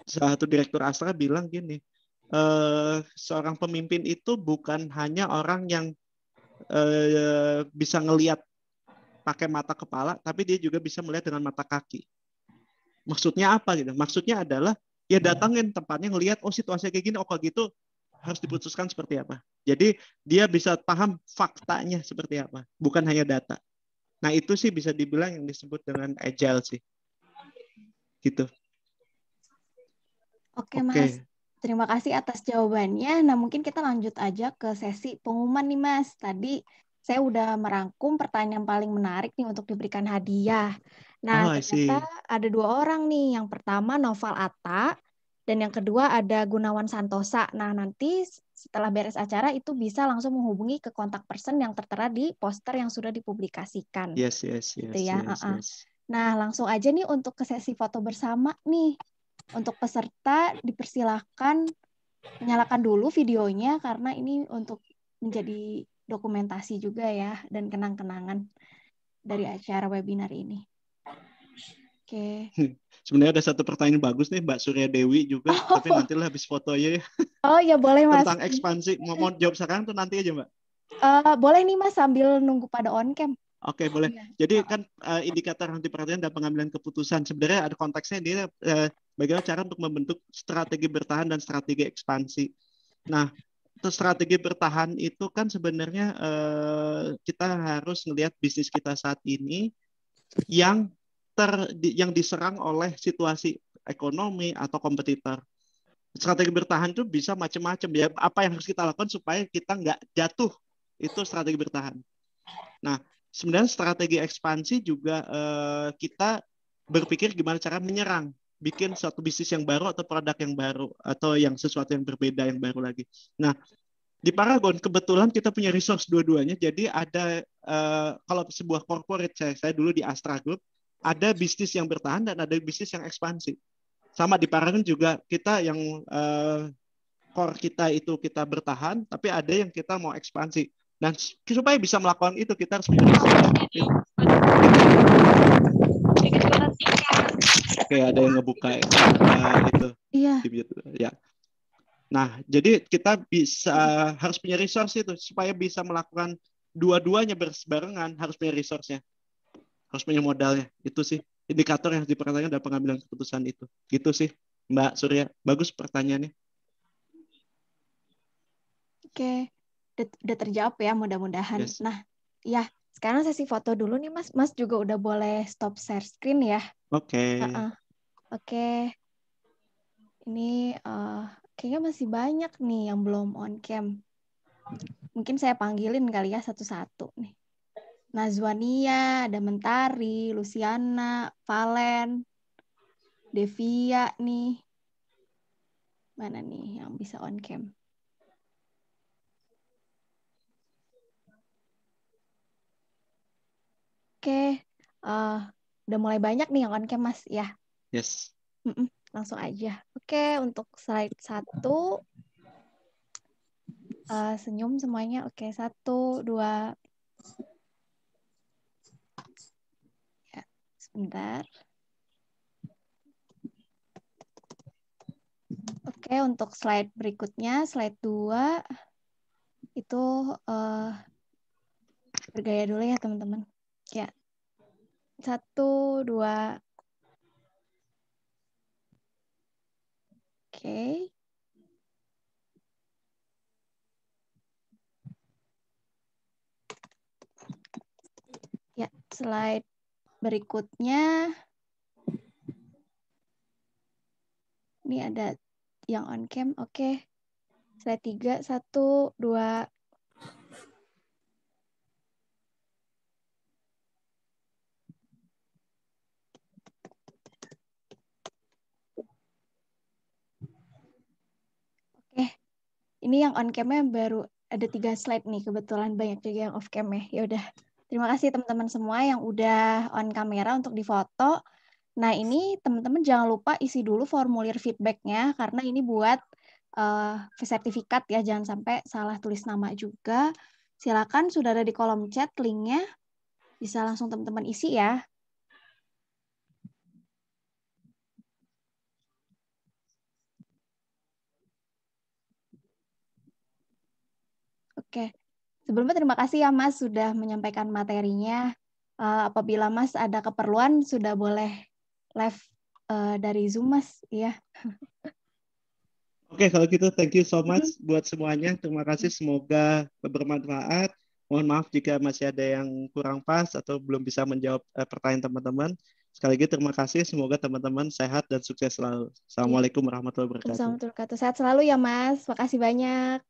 Salah satu direktur Astra bilang gini, seorang pemimpin itu bukan hanya orang yang bisa ngelihat pakai mata kepala, tapi dia juga bisa melihat dengan mata kaki. Maksudnya apa gitu? Maksudnya adalah ya datangin tempatnya, ngelihat, oh situasinya kayak gini, oh kalau gitu harus diputuskan seperti apa. Jadi dia bisa paham faktanya seperti apa, bukan hanya data. Nah itu sih bisa dibilang yang disebut dengan agile sih. Gitu. Oke, Mas. Terima kasih atas jawabannya. Nah, mungkin kita lanjut aja ke sesi pengumuman nih, Mas. Tadi saya udah merangkum pertanyaan paling menarik nih untuk diberikan hadiah. Nah, ternyata ada 2 orang nih. Yang pertama Noval Atta, dan yang kedua ada Gunawan Santosa. Nah, nanti setelah beres acara itu bisa langsung menghubungi ke kontak person yang tertera di poster yang sudah dipublikasikan. Yes. Nah, langsung aja nih untuk ke sesi foto bersama nih. Untuk peserta dipersilahkan menyalakan dulu videonya karena ini untuk menjadi dokumentasi juga ya dan kenang-kenangan dari acara webinar ini. Oke. Sebenarnya ada satu pertanyaan bagus nih Mbak Surya Dewi juga, tapi nantilah habis fotonya ya. Oh ya boleh Mas. Tentang ekspansi, mau jawab sekarang tuh nanti aja Mbak. Boleh nih Mas sambil nunggu pada on cam. Oke, boleh. Jadi kan indikator yang diperhatikan dalam pengambilan keputusan. Sebenarnya ada konteksnya dia bagaimana cara untuk membentuk strategi bertahan dan strategi ekspansi. Nah, strategi bertahan itu kan sebenarnya kita harus melihat bisnis kita saat ini yang diserang oleh situasi ekonomi atau kompetitor. Strategi bertahan itu bisa macam-macam ya. Apa yang harus kita lakukan supaya kita nggak jatuh, itu strategi bertahan. Nah, sebenarnya strategi ekspansi juga kita berpikir gimana cara menyerang, bikin suatu bisnis yang baru atau produk yang baru atau yang sesuatu yang berbeda yang baru lagi. Nah, di Paragon kebetulan kita punya resource dua-duanya. Jadi ada kalau sebuah corporate saya dulu di Astra Group ada bisnis yang bertahan dan ada bisnis yang ekspansi. Sama di Paragon juga kita yang core kita itu kita bertahan, tapi ada yang kita mau ekspansi. Dan supaya bisa melakukan itu kita harus punya resource. Oke, ada yang ngebuka itu. Iya. Ya. Nah, jadi kita harus punya resource itu supaya bisa melakukan dua-duanya berbarengan, harus punya resource-nya. Harus punya modalnya. Itu sih indikator yang diperhatikan dalam pengambilan keputusan itu. Gitu sih, Mbak Surya. Bagus pertanyaannya. Oke. Udah terjawab ya, mudah-mudahan. Yes. Nah, ya, sekarang sesi foto dulu nih, Mas. Mas juga udah boleh stop share screen ya. Oke. Oke. Ini kayaknya masih banyak nih yang belum on cam. Mungkin saya panggilin kali ya satu-satu nih. Nazwania, ada Mentari, Luciana, Valen, Devia nih. Mana nih yang bisa on cam? Oke, udah mulai banyak nih yang on cam, Mas, ya? Yes. Langsung aja. Oke, untuk slide 1. Senyum semuanya. Oke, 1, 2. Ya, sebentar. Oke, untuk slide berikutnya, slide 2. Itu bergaya dulu ya, teman-teman. Ya. 1, 2. Oke. Ya, slide berikutnya. Ini ada yang on cam. Oke. Slide 3, 1, 2. Oke. Ini yang on cam-nya baru ada 3 slide nih. Kebetulan banyak juga yang off cam ya. Ya udah. Terima kasih teman-teman semua yang udah on kamera untuk difoto. Nah, ini teman-teman jangan lupa isi dulu formulir feedback-nya karena ini buat sertifikat ya, jangan sampai salah tulis nama juga. Silakan, sudah ada di kolom chat linknya. Bisa langsung teman-teman isi ya. Oke. Sebelumnya terima kasih ya Mas sudah menyampaikan materinya. Apabila Mas ada keperluan sudah boleh live dari Zoom Mas, ya. Oke, kalau gitu thank you so much buat semuanya. Terima kasih, semoga bermanfaat. Mohon maaf jika masih ada yang kurang pas atau belum bisa menjawab pertanyaan teman-teman. Sekali lagi terima kasih, semoga teman-teman sehat dan sukses selalu. Assalamualaikum warahmatullahi wabarakatuh. Assalamualaikum warahmatullahi wabarakatuh. Sehat selalu ya Mas. Makasih banyak.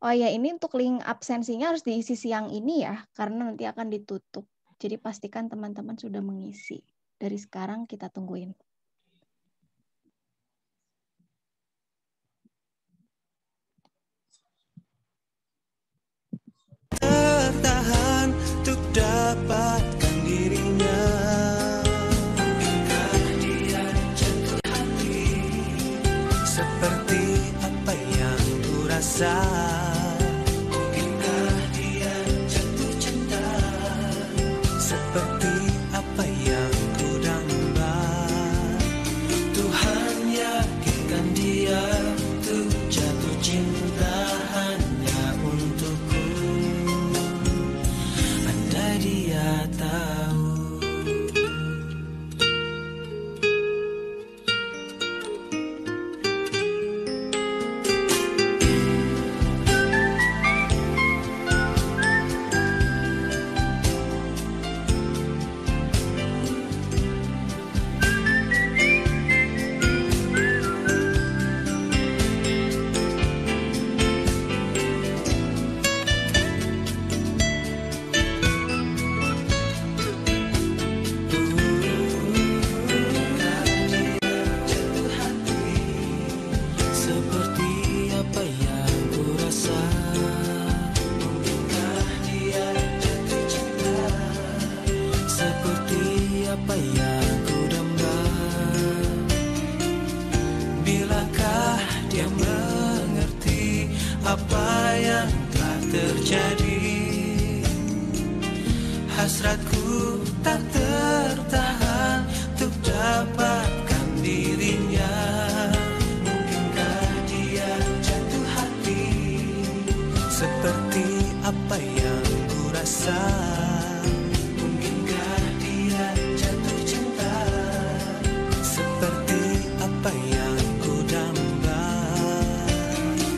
Oh ya, ini untuk link absensinya harus diisi siang ini ya, karena nanti akan ditutup. Jadi pastikan teman-teman sudah mengisi. Dari sekarang kita tungguin. Tertahan untuk dapatkan dirinya. Mungkinkah dia jatuh hati seperti apa yang ku rasa? Mungkinkah dia jatuh cinta seperti apa yang ku damba? Tuhan yakinkan dia untuk jatuh cinta hanya untukku. Andai dia tahu. hasratku tak tertahan untuk dapatkan dirinya. Mungkinkah dia jatuh hati seperti apa yang ku rasa? Mungkinkah dia jatuh cinta seperti apa yang ku damba?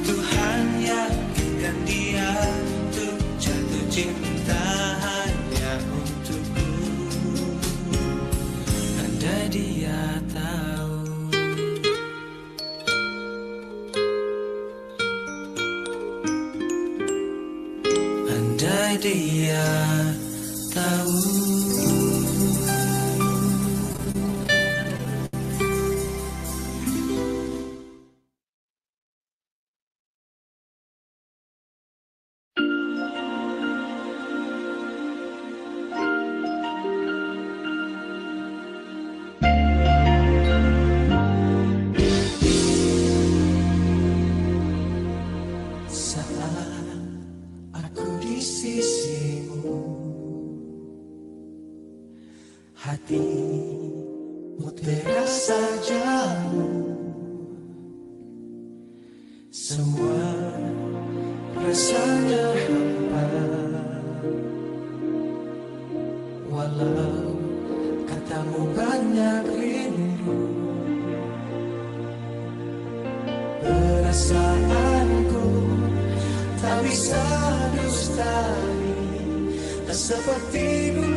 Tuhan yakinkan dia untuk jatuh cinta hanya untukku. Andai dia tahu. Andai dia tahu. Saat aku di sisimu, hatimu terasa jauh. Semua rasanya hampa, walau katamu banyak rindu. Perasaanku tak bisa dustai, tak seperti dulu.